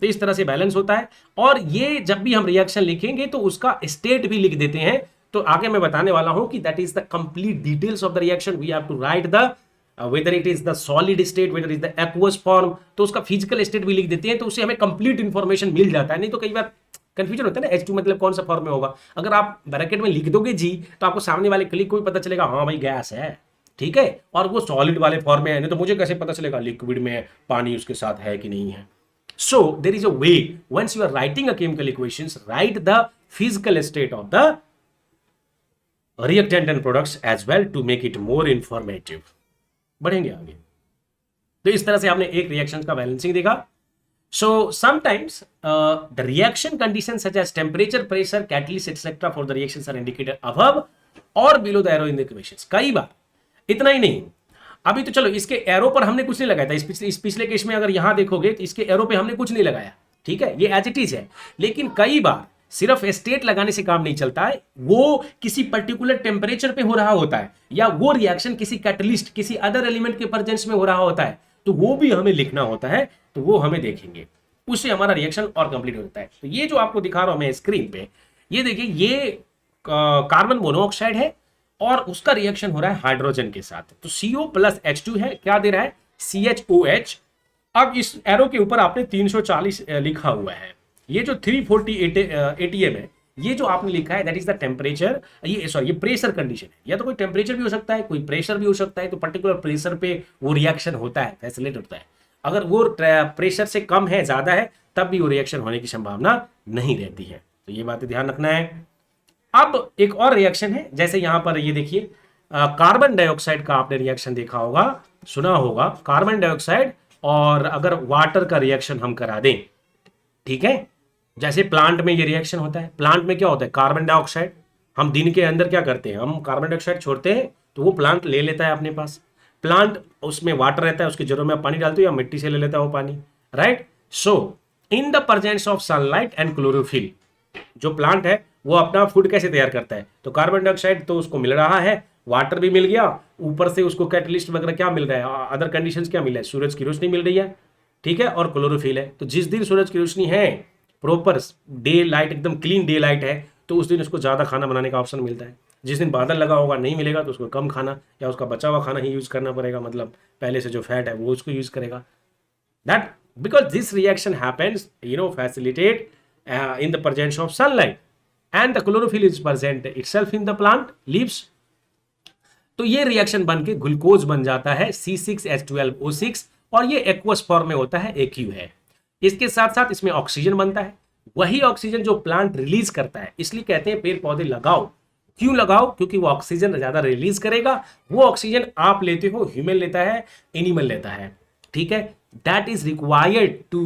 तो इस तरह से बैलेंस होता है। और ये जब भी हम रिएक्शन लिखेंगे तो उसका स्टेट भी लिख देते हैं। तो आगे मैं बताने वाला हूं कि that is the complete details of the reaction, we have to write the whether it is the solid state, whether it is the aqueous form, तो उसका फिजिकल स्टेट भी लिख देते हैं, तो उससे हमें कंप्लीट इंफॉर्मेशन मिल जाता है। नहीं तो कई बार कंफ्यूजन होता है ना, H2 मतलब कौन सा फॉर्म में होगा। अगर आप ब्रैकेट में लिख दोगे जी तो आपको सामने वाले क्लिक को भी पता चलेगा हाँ भाई गैस है, ठीक है, और वो सॉलिड वाले फॉर्म में है, नहीं तो मुझे कैसे पता चलेगा लिक्विड में पानी उसके साथ है कि नहीं है। So there is a way, once you are writing a chemical equations, write the physical state of the reactant and products as well to make it more informative. बढ़ेंगे आगे। तो इस तरह से आपने एक रिएक्शन का बैलेंसिंग देखा। So sometimes the reaction condition such as temperature, pressure, catalyst etcetera for the reactions are indicated above और below the arrow in the equations. कई बार, इतना ही नहीं, अभी तो चलो इसके एरो पर हमने कुछ नहीं लगाया था, इस पिछले केस में अगर यहां देखोगे तो इसके एरो पे हमने कुछ नहीं लगाया, ठीक है, ये एज इट इज है। लेकिन कई बार सिर्फ स्टेट लगाने से काम नहीं चलता है, वो किसी पर्टिकुलर टेम्परेचर पे हो रहा होता है, या वो रिएक्शन किसी कैटलिस्ट, किसी अदर एलिमेंट के प्रेजेंस में हो रहा होता है, तो वो भी हमें लिखना होता है, तो वो हमें देखेंगे, उससे हमारा रिएक्शन और कंप्लीट हो जाता है। तो ये जो आपको दिखा रहा हूं मैं स्क्रीन पे, ये देखिए, ये कार्बन मोनोऑक्साइड है और उसका रिएक्शन हो रहा है हाइड्रोजन के साथ। तो CO प्लस H2 है, क्या दे रहा है, CHOH। अब इस एरो के ऊपर आपने 340 लिखा हुआ है, ये जो 340 ATM है, ये जो आपने लिखा है दैट इज द टेम्परेचर, ये प्रेशर कंडीशन है, या तो कोई टेम्परेचर भी हो सकता है, कोई प्रेशर भी हो सकता है। तो पर्टिकुलर प्रेशर पे वो रिएक्शन होता है, फैसिलेट होता है। अगर वो प्रेशर से कम है, ज्यादा है, तब भी वो रिएक्शन होने की संभावना नहीं रहती है। तो ये बातें ध्यान रखना है। अब एक और रिएक्शन है, जैसे यहां पर ये देखिए, कार्बन डाइऑक्साइड का आपने रिएक्शन देखा होगा, सुना होगा, कार्बन डाइऑक्साइड और अगर वाटर का रिएक्शन हम करा दें, ठीक है, जैसे प्लांट में ये रिएक्शन होता है। प्लांट में क्या होता है, कार्बन डाइऑक्साइड, हम दिन के अंदर क्या करते हैं, हम कार्बन डाइऑक्साइड छोड़ते हैं, तो वो प्लांट ले लेता है अपने पास। प्लांट, उसमें वाटर रहता है, उसकी जड़ों में पानी डालते हो या मिट्टी से ले लेता है वो पानी, right. So in the presence of sunlight and chlorophyll, जो प्लांट है वो अपना फूड कैसे तैयार करता है, तो कार्बन डाइऑक्साइड तो उसको मिल रहा है, वाटर भी मिल गया, ऊपर से उसको कैटलिस्ट वगैरह क्या मिल रहा है, अदर कंडीशंस क्या मिल रहा है, सूरज की रोशनी मिल रही है, ठीक है, और क्लोरोफिल है। तो जिस दिन सूरज की रोशनी है प्रॉपर डे लाइट, एकदम क्लीन डे लाइट है, तो उस दिन उसको ज़्यादा खाना बनाने का ऑप्शन मिलता है। जिस दिन बादल लगा होगा, नहीं मिलेगा, तो उसको कम खाना या उसका बचा हुआ खाना ही यूज़ करना पड़ेगा, मतलब पहले से जो फैट है वो उसको यूज़ करेगा। That because this reaction happens facilitate in the presence of sunlight and the chlorophyll is present itself in the plant leaves। तो ये रिएक्शन बन के ग्लूकोज बन जाता है C6H12O6 और ये एक्वस फॉर्म में होता है, AQ है। इसके साथ साथ इसमें ऑक्सीजन बनता है, वही ऑक्सीजन जो प्लांट रिलीज करता है। इसलिए कहते हैं पेड़ पौधे लगाओ। क्यों लगाओ? क्योंकि वो ऑक्सीजन ज्यादा रिलीज करेगा। वो ऑक्सीजन आप लेते हो, ह्यूमन लेता है, एनिमल लेता है, ठीक है। That is required to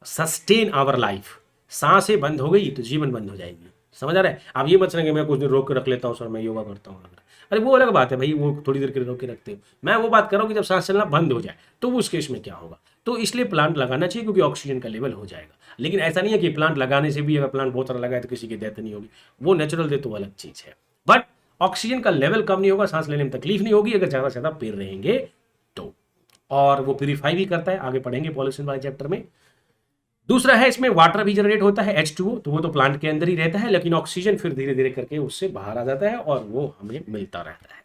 sustain our life. सांसें बंद हो गई तो जीवन बंद हो जाएगी। समझ आ रहा है? आप ये मत समझेंगे मैं कुछ दिन रोक के रख लेता हूँ सर, मैं योगा करता हूँ। अरे वो अलग बात है भाई, वो थोड़ी देर के लिए रोक के रखते हो। मैं वो बात कर रहा हूँ कि जब सांस चलना बंद हो जाए तो उस केस में क्या होगा। तो इसलिए प्लांट लगाना चाहिए क्योंकि ऑक्सीजन का लेवल हो जाएगा। लेकिन ऐसा नहीं है कि प्लांट लगाने से भी अगर प्लांट बहुत सारा लगाए तो किसी की डेथ नहीं होगी, वो नेचुरल डेथ तो अलग चीज है। बट ऑक्सीजन का लेवल कम नहीं होगा, सांस लेने में तकलीफ नहीं होगी अगर ज़्यादा से ज़्यादा पेड़ रहेंगे तो। और वो प्यूरिफाई भी करता है, आगे पढ़ेंगे पॉल्यूशन वाले चैप्टर में। दूसरा है इसमें वाटर भी जनरेट होता है, H2O, तो वो तो प्लांट के अंदर ही रहता है, लेकिन ऑक्सीजन फिर धीरे धीरे करके उससे बाहर आ जाता है और वो हमें मिलता रहता है।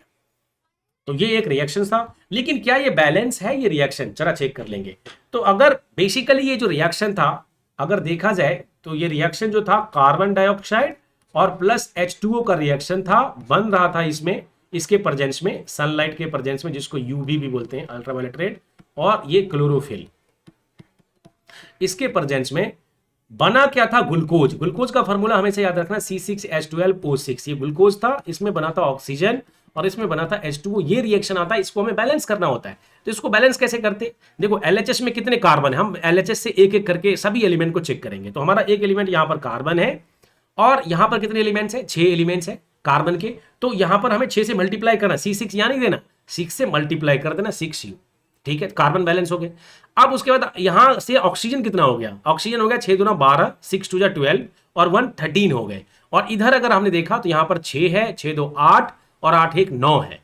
तो ये एक रिएक्शन था। लेकिन क्या ये बैलेंस है ये रिएक्शन? जरा चेक कर लेंगे। तो अगर बेसिकली ये जो रिएक्शन था अगर देखा जाए तो ये रिएक्शन जो था कार्बन डाइऑक्साइड और प्लस H2O का रिएक्शन था, बन रहा था इसमें, इसके प्रेजेंस में, सनलाइट के प्रेजेंस में, जिसको यूवी भी बोलते हैं, अल्ट्रावायलेट रेड, और ये क्लोरोफिल, इसके प्रेजेंस में बना क्या था? ग्लूकोज। ग्लूकोज का फॉर्मूला हमेशा याद रखना, C6H12O6। ये ग्लूकोज था, इसमें बना था ऑक्सीजन और इसमें बना था H2O। ये रिएक्शन आता है, इसको हमें बैलेंस करना होता है। तो इसको बैलेंस कैसे करते? देखो LHS में कितने कार्बन है, हम LHS से एक एक करके सभी एलिमेंट को चेक करेंगे। तो हमारा एक एलिमेंट यहां पर कार्बन है और यहां पर कितने एलिमेंट्स है? 6 एलिमेंट्स है कार्बन के। तो यहां पर हमें 6 से मल्टीप्लाई करना, C6 यहां नहीं देना, 6 से मल्टीप्लाई कर देना, 6U, ठीक है। कार्बन बैलेंस हो गए। अब उसके बाद यहां से ऑक्सीजन कितना हो गया? ऑक्सीजन हो गया 6 दूना 12, 6 2 12 और 1 13 हो गए। और इधर अगर हमने देखा तो यहां पर 6 है, 6 2 8 और 8 1 9 है,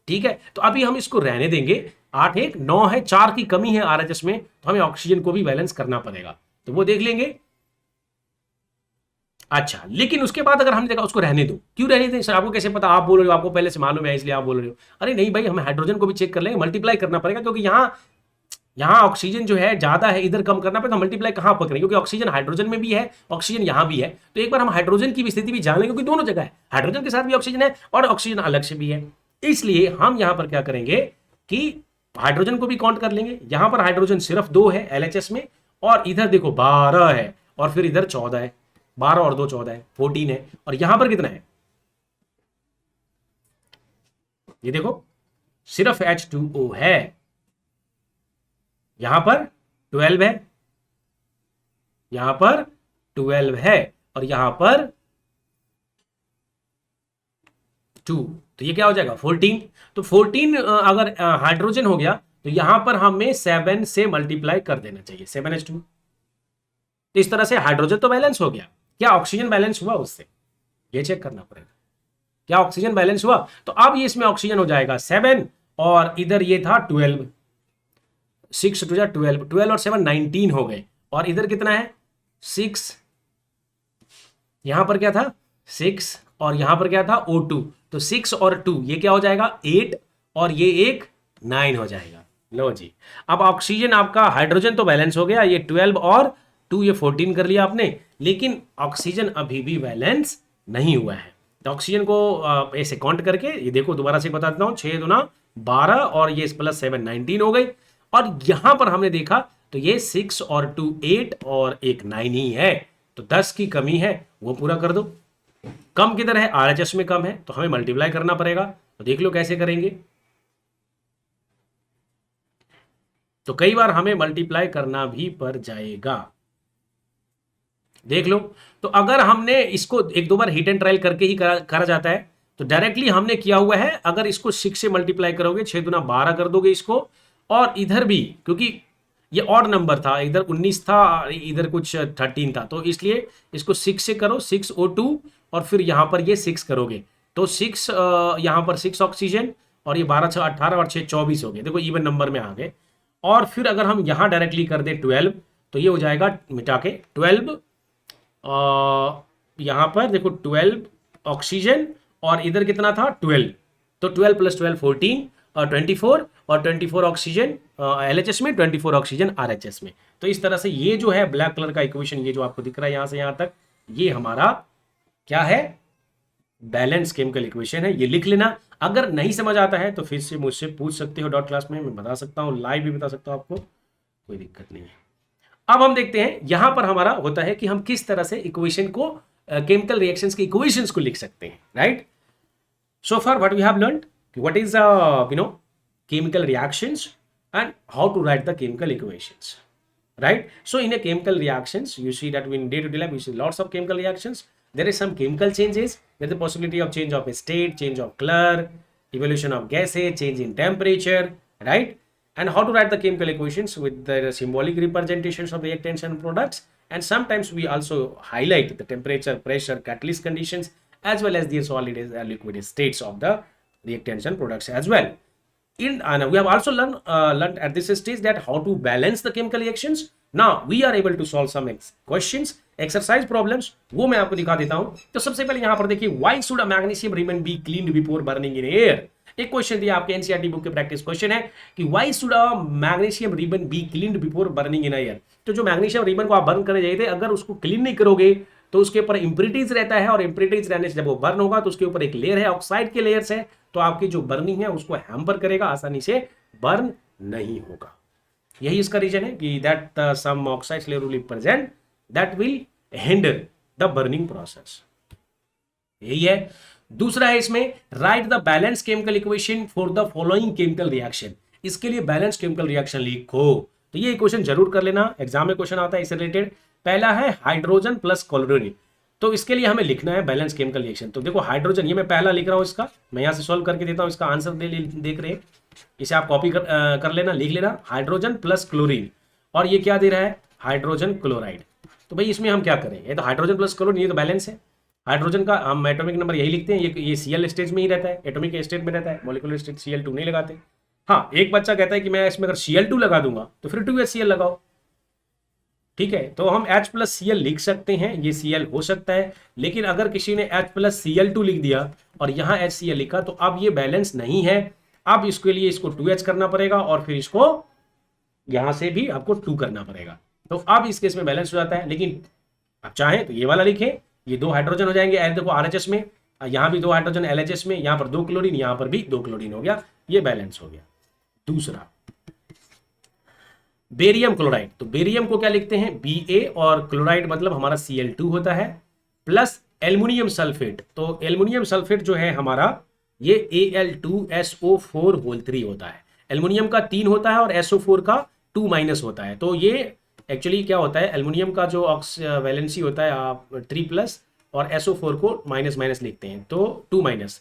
ठीक है। तो अभी हम इसको रहने देंगे, 8 1 9 है, 4 की कमी है RHS में, तो हमें ऑक्सीजन को भी बैलेंस करना पड़ेगा, तो वो देख लेंगे। अच्छा, लेकिन उसके बाद अगर हमने देखा उसको रहने दो। क्यों रहने दें सर? आपको कैसे पता? आप बोल रहे हो, आपको पहले से मालूम है इसलिए आप बोल रहे हो। अरे नहीं भाई, हमें हाइड्रोजन को भी चेक कर लेंगे, मल्टीप्लाई करना पड़ेगा, क्योंकि यहाँ ऑक्सीजन जो है ज्यादा है, इधर कम करना पड़ेगा। मल्टीप्लाई कहां पर करेंगे? क्योंकि ऑक्सीजन हाइड्रोजन में भी है, ऑक्सीजन यहां भी है। तो एक बार हम हाइड्रोजन की भी स्थिति भी जान लेंगे, क्योंकि दोनों जगह है, हाइड्रोजन के साथ भी ऑक्सीजन है और ऑक्सीजन अलग से भी है। इसलिए हम यहां पर क्या करेंगे कि हाइड्रोजन को भी काउंट कर लेंगे। यहां पर हाइड्रोजन सिर्फ 2 है LHS में, और इधर देखो 12 है, और फिर इधर 14 है, 12 और 2 14 है, 14 है। और यहां पर कितना है? ये देखो सिर्फ H2O है, यहां पर 12 है, यहां पर 12 है, और यहां पर 2, तो ये क्या हो जाएगा? 14। तो 14 अगर हाइड्रोजन हो गया तो यहां पर हमें 7 से मल्टीप्लाई कर देना चाहिए, 7H2। तो इस तरह से हाइड्रोजन तो बैलेंस हो गया। क्या ऑक्सीजन बैलेंस हुआ उससे? ये चेक करना पड़ेगा, क्या ऑक्सीजन बैलेंस हुआ? तो अब ये इसमें ऑक्सीजन हो जाएगा 7, और इधर ये था 12, 6 2 12, 12 और 7 19 हो गए। और इधर कितना है? 6, यहां पर क्या था? 6, और यहां पर क्या था? O2। तो 6 और 2 ये क्या हो जाएगा? 8, और ये एक 9 हो जाएगा। लो जी, अब ऑक्सीजन आपका, हाइड्रोजन तो बैलेंस हो गया, ये 12 और 2 ये 14 कर लिया आपने, लेकिन ऑक्सीजन अभी भी बैलेंस नहीं हुआ है। तो ऑक्सीजन को ऐसे काउंट करके, ये देखो दोबारा से बता देता हूं, 6 दूना 12 और ये प्लस 7 19 हो गई। और यहां पर हमने देखा तो ये 6 और 2 8 और एक 9 ही है, तो 10 की कमी है, वो पूरा कर दो। कम किधर है? RHS में कम है, तो हमें मल्टीप्लाई करना पड़ेगा। तो देख लो कैसे करेंगे। तो कई बार हमें मल्टीप्लाई करना भी पड़ जाएगा, देख लो। तो अगर हमने इसको एक दो बार हिट एंड ट्रायल करके ही करा जाता है, तो डायरेक्टली हमने किया हुआ है। अगर इसको 6 से मल्टीप्लाई करोगे, 6 दूना 12 कर दोगे इसको, और इधर भी, क्योंकि ये ऑड नंबर था, इधर 19 था, इधर कुछ 13 था, तो इसलिए इसको 6 से करो, 6 O2, और फिर यहां पर ये 6 करोगे तो 6 यहां पर 6 ऑक्सीजन, और ये 12 6 18 और 6 24 हो गए। देखो इवन नंबर में आ गए। और फिर अगर हम यहां डायरेक्टली कर दे 12, तो ये हो जाएगा मिटा के 12 यहाँ पर देखो 12 ऑक्सीजन और इधर कितना था 12, तो 12 + 12 14 और 24 और 24 ऑक्सीजन LHS में, 24 ऑक्सीजन RHS में। तो इस तरह से ये जो है ब्लैक कलर का इक्वेशन, ये जो आपको दिख रहा है यहां से यहां तक, ये हमारा क्या है, बैलेंस केमिकल इक्वेशन है। ये लिख लेना। अगर नहीं समझ आता है तो फिर से मुझसे पूछ सकते हो डॉट क्लास में, मैं बता सकता हूँ, लाइव भी बता सकता हूँ आपको, कोई दिक्कत नहीं है। अब हम देखते हैं यहां पर हमारा होता है कि हम किस तरह से इक्वेशन को, केमिकल रिएक्शंस के इक्वेशंस को लिख सकते हैं, right. So far what we have learned, what is chemical reactions and how to write the chemical equations, right? So in a chemical reactions, you see that in day-to-day life, you see lots of chemical reactions. There is some chemical changes. There is the possibility of change of state, change of color, evolution of gases, change in temperature, right? And how to write the chemical equations with the symbolic representations of reactants and products. And sometimes we also highlight the temperature, pressure, catalyst conditions, as well as the solid and liquid states of the reactants and products as well. And we have also learned at this stage that how to balance the chemical reactions. Now we are able to solve some questions, exercise problems, वो मैं आपको दिखा देता हूं। तो सबसे पहले यहां पर देखिए, why should a magnesium ribbon be cleaned before burning in air? एक क्वेश्चन दिया आपके एनसीईआरटी बुक के प्रैक्टिस क्वेश्चन है कि why should a magnesium ribbon be cleaned before burning in air. तो जो मैग्नीशियम रिबन को आप बर्न करने जाइए थे, अगर उसको क्लीन नहीं करोगे तो उसके ऊपर इम्प्रिटीज रहता है, और इम्प्रिटीज रहने से जब वो बर्न होगा तो उसके ऊपर एक लेयर है, ऑक्साइड के लेयर्स है, तो आपकी जो बर्निंग है उसको हैम्पर करेगा, आसानी से बर्न नहीं होगा। यही इसका रीजन है कि that some oxide layer will present that will hinder the burning process. यही है। दूसरा है इसमें, write the balance chemical equation for the following chemical reaction. इसके लिए बैलेंस केमिकल रिएक्शन लिखो। तो ये इक्वेशन जरूर कर लेना, एग्जाम में क्वेश्चन आता है इससे रिलेटेड। पहला है हाइड्रोजन प्लस क्लोरीन, तो इसके लिए हमें लिखना है बैलेंस केमिकल रिएक्शन। तो देखो हाइड्रोजन, ये मैं पहला लिख रहा हूं, इसका मैं यहां से सॉल्व करके देता हूं, इसका आंसर देख रहे हैं, इसे आप कॉपी कर लेना, लिख लेना, हाइड्रोजन प्लस क्लोरीन, और ये क्या दे रहा है, हाइड्रोजन क्लोराइड। तो भाई इसमें हम क्या करें, ये तो हाइड्रोजन प्लस क्लोरीन, ये तो बैलेंस है। हाइड्रोजन का हम एटॉमिक नंबर यही लिखते हैं, ये Cl स्टेज में ही रहता है, एटॉमिक स्टेट में रहता है, मॉलिक्यूलर स्टेट Cl2 नहीं लगाते। हाँ, एक बच्चा कहता है कि मैं इसमें अगर Cl2 लगा दूंगा तो फिर 2HCl लगाओ, ठीक है। तो हम H+Cl लिख सकते हैं, ये Cl हो सकता है, लेकिन अगर किसी ने H+Cl2 लिख दिया और यहाँ HCl लिखा तो अब ये बैलेंस नहीं है। अब इसके लिए इसको 2H करना पड़ेगा और फिर इसको यहां से भी आपको 2 करना पड़ेगा। तो अब इस केस में बैलेंस हो जाता है। लेकिन आप चाहें तो ये वाला लिखें, ये 2 हाइड्रोजन हो जाएंगे, देखो RHS में, यहाँ भी 2 हाइड्रोजन LHS में, यहाँ पर 2 क्लोरीन, यहाँ पर भी 2 क्लोरीन हो गया, ये बैलेंस हो गया। दूसरा बेरियम क्लोराइड, तो बेरियम को क्या लिखते हैं, Ba, और क्लोराइड मतलब हमारा Cl2 होता है, प्लस एल्युमिनियम सल्फेट। तो एल्युमिनियम सल्फेट जो है हमारा, ये Al2SO4 होता है। एल्युमिनियम का 3 होता है और SO4 का 2- होता है। तो ये एक्चुअली क्या होता है, एल्युमिनियम का जो वैलेंसी होता है आप 3+ और SO4 को माइनस लिखते हैं, तो 2-,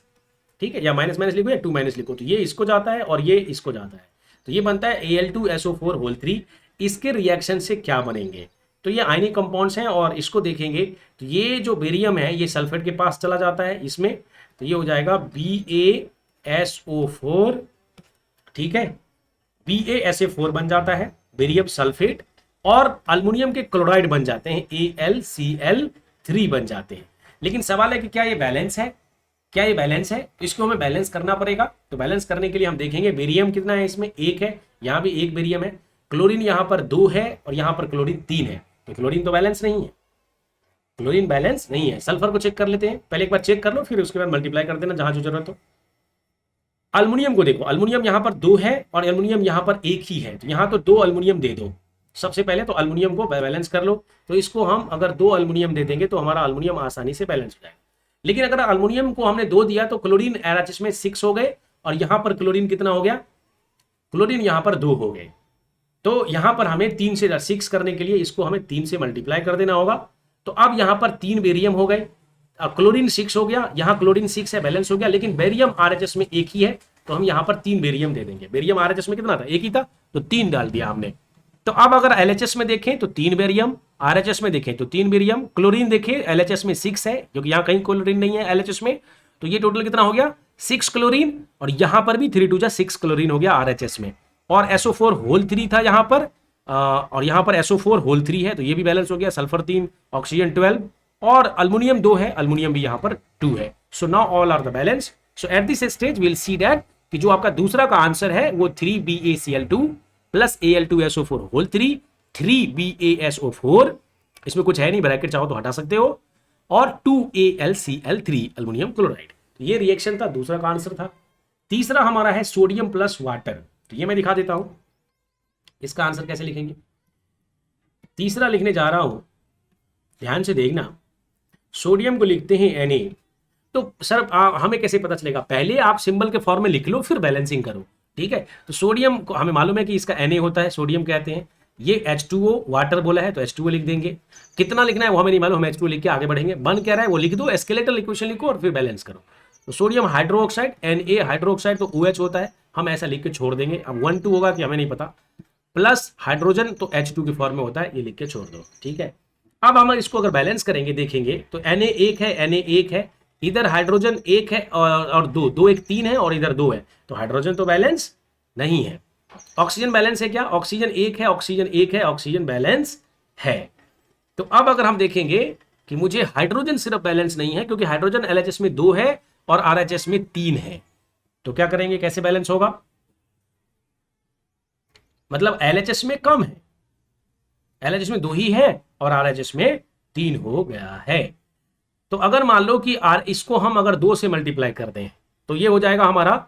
ठीक है, या माइनस लिखो या 2- लिखो, तो ये इसको जाता है और ये इसको जाता है, तो ये बनता है Al2SO4। इसके रिएक्शन से क्या बनेंगे, तो ये आयनिक कंपाउंड्स हैं, और इसको देखेंगे तो ये जो बेरियम है ये सल्फेट के पास चला जाता है इसमें, तो ये हो जाएगा BaSO4, ठीक है, BaSO4 बन जाता है बेरियम सल्फेट, और अल्युमिनियम के क्लोराइड बन जाते हैं, AlCl3 बन जाते हैं। लेकिन सवाल है कि क्या ये बैलेंस है, क्या ये बैलेंस है, इसको हमें बैलेंस करना पड़ेगा। तो बैलेंस करने के लिए हम देखेंगे बेरियम कितना है, इसमें 1 है, यहाँ भी 1 बेरियम है, क्लोरीन यहाँ पर 2 है और यहाँ पर क्लोरीन 3 है, तो क्लोरीन तो बैलेंस नहीं है, क्लोरीन बैलेंस नहीं है। सल्फर को चेक कर लेते हैं, पहले एक बार चेक कर लो, फिर उसके बाद मल्टीप्लाई कर देना जहां जो जरूरत हो। अल्युमिनियम को देखो, अल्युमिनियम यहाँ पर 2 है और एल्युमिनियम यहाँ पर 1 ही है, तो यहाँ तो 2 अल्युमिनियम दे दो। सबसे पहले तो अल्युमिनियम को बैलेंस कर लो, तो इसको हम अगर 2 अल्युमिनियम दे देंगे तो हमारा अल्युमिनियम आसानी से बैलेंस हो जाएगा। लेकिन अगर अल्युमिनियम को हमने 2 दिया तो क्लोरीन RHS में 6 हो गए, और यहाँ पर क्लोरीन कितना हो गया, क्लोरीन यहाँ पर 2 हो गए। तो यहाँ पर हमें 3 से 6 करने के लिए इसको हमें 3 से मल्टीप्लाई कर देना होगा। तो अब यहाँ पर 3 बेरियम हो गए, क्लोरीन 6 हो गया, यहाँ क्लोरीन 6 है, बैलेंस हो गया। लेकिन बेरियम RHS में 1 ही है, तो हम यहाँ पर 3 बेरियम दे देंगे। बेरियम RHS में कितना था, 1 ही था, तो 3 डाल दिया हमने। तो अब अगर LHS में देखें तो 3 बेरियम, RHS में देखें तो 3 बेरियम, क्लोरीन देखें LHS में 6 है, क्योंकि यहाँ कहीं क्लोरीन नहीं है LHS में, तो ये टोटल कितना हो गया, 6 क्लोरीन, और यहाँ पर भी 3 × 2 = 6 क्लोरीन हो गया RHS में, और SO4 था यहाँ पर, और यहाँ पर SO4 होल 3 है तो ये भी बैलेंस हो गया, सल्फर 3, ऑक्सीजन 12 और अल्मोनियम 2 है, अल्मोनियम भी यहाँ पर 2 है। So now all are the balance. So at this stage we will see that कि जो आपका दूसरा का आंसर है वो 3BaCl2 plus Al2SO4 whole 3, 3BaSO4, इसमें कुछ है नहीं, ब्रैकेट चाहो तो हटा सकते हो, और 2AlCl3 अल्मोनियम क्लोराइड। तो ये रिएक्शन था, दूसरा का आंसर था। तीसरा हमारा है सोडियम प्लस वाटर, तो ये मैं दिखा देता हूं इसका आंसर कैसे लिखेंगे। तीसरा लिखने जा रहा हूं, ध्यान से देखना। सोडियम को लिखते हैं Na, तो सर हमें कैसे पता चलेगा? पहले आप सिंबल के फॉर्म में लिख लो फिर बैलेंसिंग करो, ठीक है। तो सोडियम को हमें मालूम है कि इसका Na होता है, सोडियम कहते हैं। ये H2O वाटर बोला है तो H2O लिख देंगे। कितना लिखना है वो हमें नहीं मालूम, हम H2O लिख के आगे बढ़ेंगे। बन क्या रहा है वो लिख दो, स्केलेटल इक्वेशन लिखो और फिर बैलेंस करो। तो सोडियम हाइड्रोक्साइड Na हाइड्रोक्साइड तो OH होता है, हम ऐसा लिख के छोड़ देंगे। अब 1 2 होगा कि हमें नहीं पता, प्लस हाइड्रोजन तो H2 के फॉर्म में होता है, ये लिख के छोड़ दो, ठीक है। अब हम इसको अगर बैलेंस करेंगे देखेंगे तो Na 1 है, Na 1 है, इधर हाइड्रोजन 1 है और 2 2 1 3 है और इधर 2 है, तो हाइड्रोजन तो बैलेंस नहीं है। ऑक्सीजन बैलेंस है क्या? ऑक्सीजन 1 है, ऑक्सीजन 1 है, ऑक्सीजन बैलेंस है। तो अब अगर हम देखेंगे कि मुझे हाइड्रोजन सिर्फ बैलेंस नहीं है क्योंकि हाइड्रोजन LHS में 2 है और RHS में 3 है, तो क्या करेंगे, कैसे बैलेंस होगा? मतलब LHS में कम है, LHS में 2 ही है और RHS में 3 हो गया है। तो अगर मान लो कि इसको हम अगर 2 से मल्टीप्लाई कर दें तो ये हो जाएगा हमारा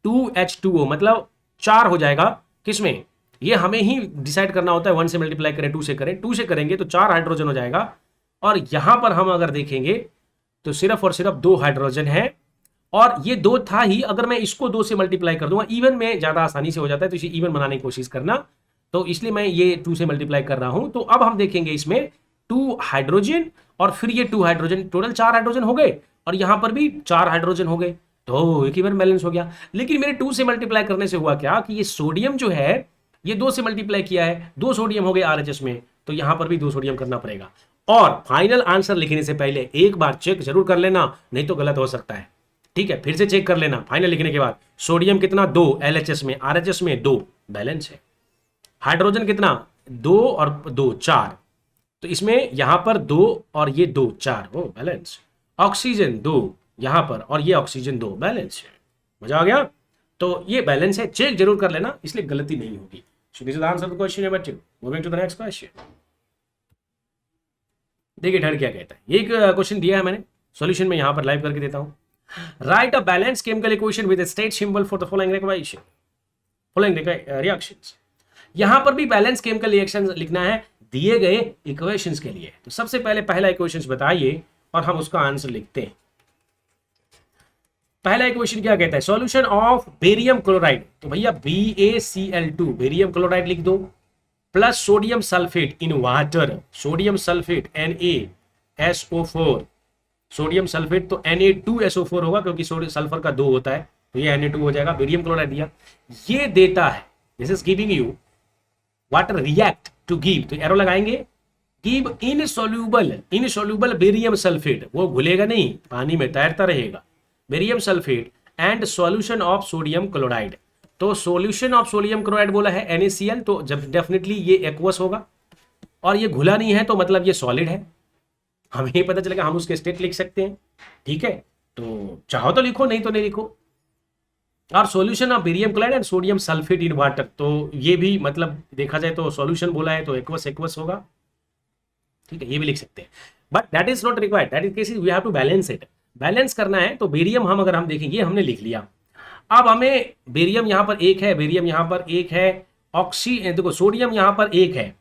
2H2O, मतलब 4 हो जाएगा। किसमें? ये हमें ही डिसाइड करना होता है, 1 से मल्टीप्लाई करें 2 से करें, 2 से करेंगे तो 4 हाइड्रोजन हो जाएगा। और यहां पर हम अगर देखेंगे तो सिर्फ और सिर्फ 2 हाइड्रोजन है, और ये 2 था ही। अगर मैं इसको 2 से मल्टीप्लाई कर दूंगा, इवन में ज्यादा आसानी से हो जाता है तो इसे इवन बनाने की कोशिश करना, तो इसलिए मैं ये 2 से मल्टीप्लाई कर रहा हूं। तो अब हम देखेंगे इसमें 2 हाइड्रोजन और फिर ये 2 हाइड्रोजन, टोटल 4 हाइड्रोजन हो गए, और यहां पर भी 4 हाइड्रोजन हो गए, तो एक ही बार बैलेंस हो गया। लेकिन मेरे 2 से मल्टीप्लाई करने से हुआ क्या कि ये सोडियम जो है ये 2 से मल्टीप्लाई किया है, 2 सोडियम हो गए RHS में, तो यहां पर भी 2 सोडियम करना पड़ेगा। और फाइनल आंसर लिखने से पहले एक बार चेक जरूर कर लेना, नहीं तो गलत हो सकता है, ठीक है। फिर से चेक कर लेना फाइनल लिखने के बाद। सोडियम कितना? 2 LHS में, RHS में 2 बैलेंस है। हाइड्रोजन कितना? 2 और 2 4, तो इसमें यहां पर 2 और ये 2 4 हो बैलेंस। ऑक्सीजन 2 यहां पर और ये ऑक्सीजन 2 बैलेंस है। मजा आ गया? तो ये बैलेंस है, चेक जरूर कर लेना, इसलिए गलती नहीं होगी। So this is the answer to question number 2। Moving to the next question. देखिए थर्ड क्या कहता है, ये क्वेश्चन दिया है मैंने, सॉल्यूशन में यहां पर लाइव करके देता हूं। Right a balance chemical equation with state symbol for the following reaction, following reactions. यहां पर भी बैलेंस केमिकल रिएक्शन लिखना है दिए गए इक्वेशंस के लिए। तो सबसे पहले पहला इक्वेशंस बताइए और हम उसका आंसर लिखते हैं। पहला इक्वेशन क्या कहता है? सॉल्यूशन ऑफ बेरियम क्लोराइड, तो भैया BaCl2 बेरियम क्लोराइड लिख दो, plus sodium sulphate in water, sodium sulphate NaSO4, sodium sulphate तो Na2SO4 होगा क्योंकि सल्फर का 2 होता है, तो ये Na2 हो जाएगा। बेरियम क्लोराइड दिया, ये देता है, this is giving you water react to give, तो एरो लगाएंगे, गिव इनसोल्यूबल बेरियम सल्फेट, वो घुलेगा नहीं, पानी में तैरता रहेगा, barium sulphate and solution of sodium chloride. तो सॉल्यूशन ऑफ सोडियम क्लोराइड बोला है NaCl, तो जब डेफिनेटली ये एक्वस होगा, और ये घुला नहीं है तो मतलब ये सॉलिड है। हमें ये पता चलेगा, हम उसके स्टेट लिख सकते हैं, ठीक है। तो चाहो तो लिखो, नहीं तो नहीं लिखो। और solution of barium chloride and sodium sulphate in water, तो ये भी मतलब देखा जाए तो सॉल्यूशन बोला है तो एक्वस होगा, ठीक है, ये भी लिख सकते हैं। But that is not required, that is case we have to balance it. Balance करना है तो बेरियम हम अगर हम देखेंगे, हमने लिख लिया। अब हमें बेरियम यहां पर 1 है, बेरियम यहां पर 1 है, देखो सोडियम यहां पर 1 है,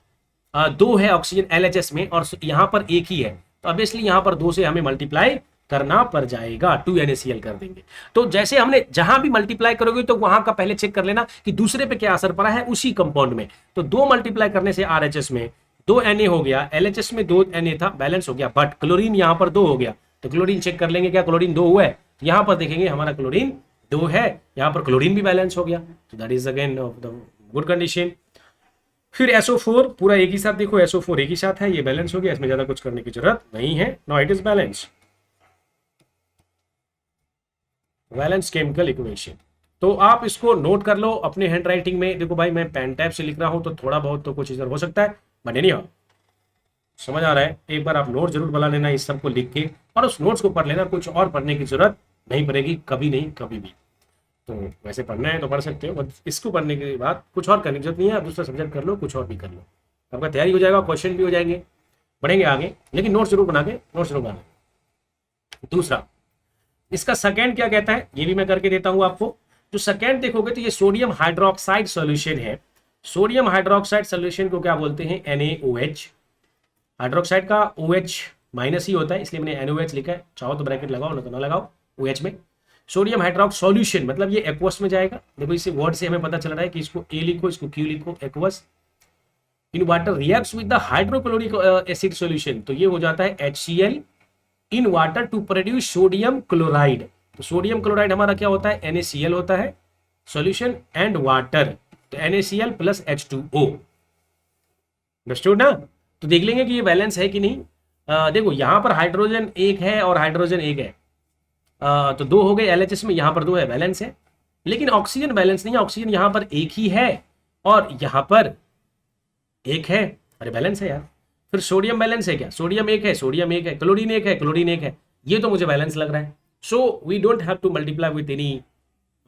2 है ऑक्सीजन LHS में, और यहां पर 1 ही है, तो ऑब्वियसली यहां पर 2 से हमें मल्टीप्लाई करना पड़ जाएगा, 2 NaCl कर देंगे। तो जैसे हमने जहां भी मल्टीप्लाई करोगे तो वहां का पहले चेक कर लेना कि दूसरे पे क्या असर पड़ा है उसी कंपाउंड में। तो 2 मल्टीप्लाई करने से RHS में 2 Na हो गया, LHS में 2 Na था, बैलेंस हो गया। बट क्लोरीन यहां पर 2 हो गया, तो क्लोरीन चेक कर लेंगे, क्या क्लोरीन 2 हुआ है? यहां पर देखेंगे हमारा क्लोरीन 2 है, यहां पर क्लोरीन भी बैलेंस हो गया, तो that is again of the good condition. फिर SO4 पूरा एक ही साथ देखो, SO4 एक ही साथ है, ये बैलेंस हो गया, इसमें ज्यादा कुछ करने की जरूरत नहीं है। Now it is balance chemical equation. तो आप इसको नोट कर लो अपने हैंड राइटिंग में। देखो भाई मैं पेन टैप से लिख रहा हूं तो थोड़ा बहुत तो कुछ इधर हो सकता है, बट नहीं हो समझ आ रहा है। एक बार आप नोट जरूर बना लेना इस सबको लिख के, और उस नोट्स को पढ़ लेना, कुछ और पढ़ने की जरूरत नहीं पड़ेगी, कभी नहीं कभी भी। तो वैसे पढ़ना है तो पढ़ सकते हो, बट इसको पढ़ने के बाद कुछ और करने की जरूरत नहीं है। आप दूसरा सब्जेक्ट कर लो, कुछ और भी कर लो, आपका तैयारी हो जाएगा, क्वेश्चन भी हो जाएंगे, बढ़ेंगे आगे। लेकिन नोट जरूर बना के, नोट जरूर बनाना। दूसरा इसका सेकेंड क्या कहता है, ये भी मैं करके देता हूं आपको। जो सेकेंड देखोगे तो ये सोडियम हाइड्रोक्साइड सॉल्यूशन है। सोडियम हाइड्रोक्साइड सॉल्यूशन को क्या बोलते हैं, NaOH। हाइड्रोक्साइड का OH माइनस ही होता है, इसलिए मैंने NaOH लिखा है। चाहो तो ब्रैकेट लगाओ, ना तो ना लगाओ OH में। सोडियम हाइड्रोक्स सॉल्यूशन मतलब ये एक्वस में जाएगा। देखो इसे वर्ड से हमें पता चल रहा है कि इसको A लिखो, इसको Q लिखो, aqueous. In water reacts with the hydrochloric acid solution, तो ये हो जाता है HCl in water to produce sodium chloride. तो सोडियम क्लोराइड हमारा क्या होता है, NaCl होता है सॉल्यूशन एंड वाटर, तो NaCl प्लस H2O। अंडरस्टूड ना। तो देख लेंगे कि ये बैलेंस है कि नहीं। देखो यहां पर हाइड्रोजन एक है और हाइड्रोजन एक है, तो दो हो गए LHS में, यहां पर दो है, बैलेंस है। लेकिन ऑक्सीजन बैलेंस नहीं है, ऑक्सीजन यहां पर एक ही है और यहां पर एक है। अरे बैलेंस है यार। फिर सोडियम बैलेंस है क्या, सोडियम एक है, सोडियम एक है, क्लोरीन एक है, क्लोरीन एक है, ये तो मुझे बैलेंस लग रहा है। So we don't have to multiply with any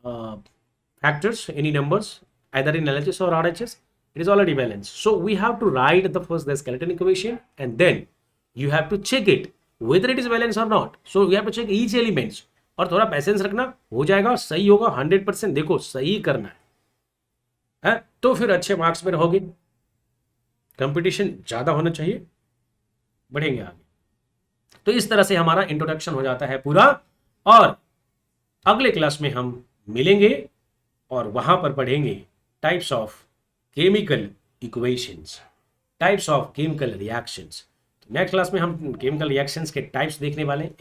factors, any numbers, either in LHS or RHS, it is already balanced. So we have to write the skeleton equation and then you have to check it whether it is balanced or not. So we have to check each elements, और थोड़ा patience रखना, हो जाएगा, सही होगा 100%। देखो सही करना है तो फिर अच्छे मार्क्स में रहोगे। कंपटीशन ज़्यादा होना चाहिए, बढ़ेंगे आगे। तो इस तरह से हमारा इंट्रोडक्शन हो जाता है पूरा, और अगले क्लास में हम मिलेंगे और वहां पर पढ़ेंगे types of chemical equations, types of chemical reactions. Next class में हम केमिकल रिएक्शंस के टाइप्स देखने वाले हैं।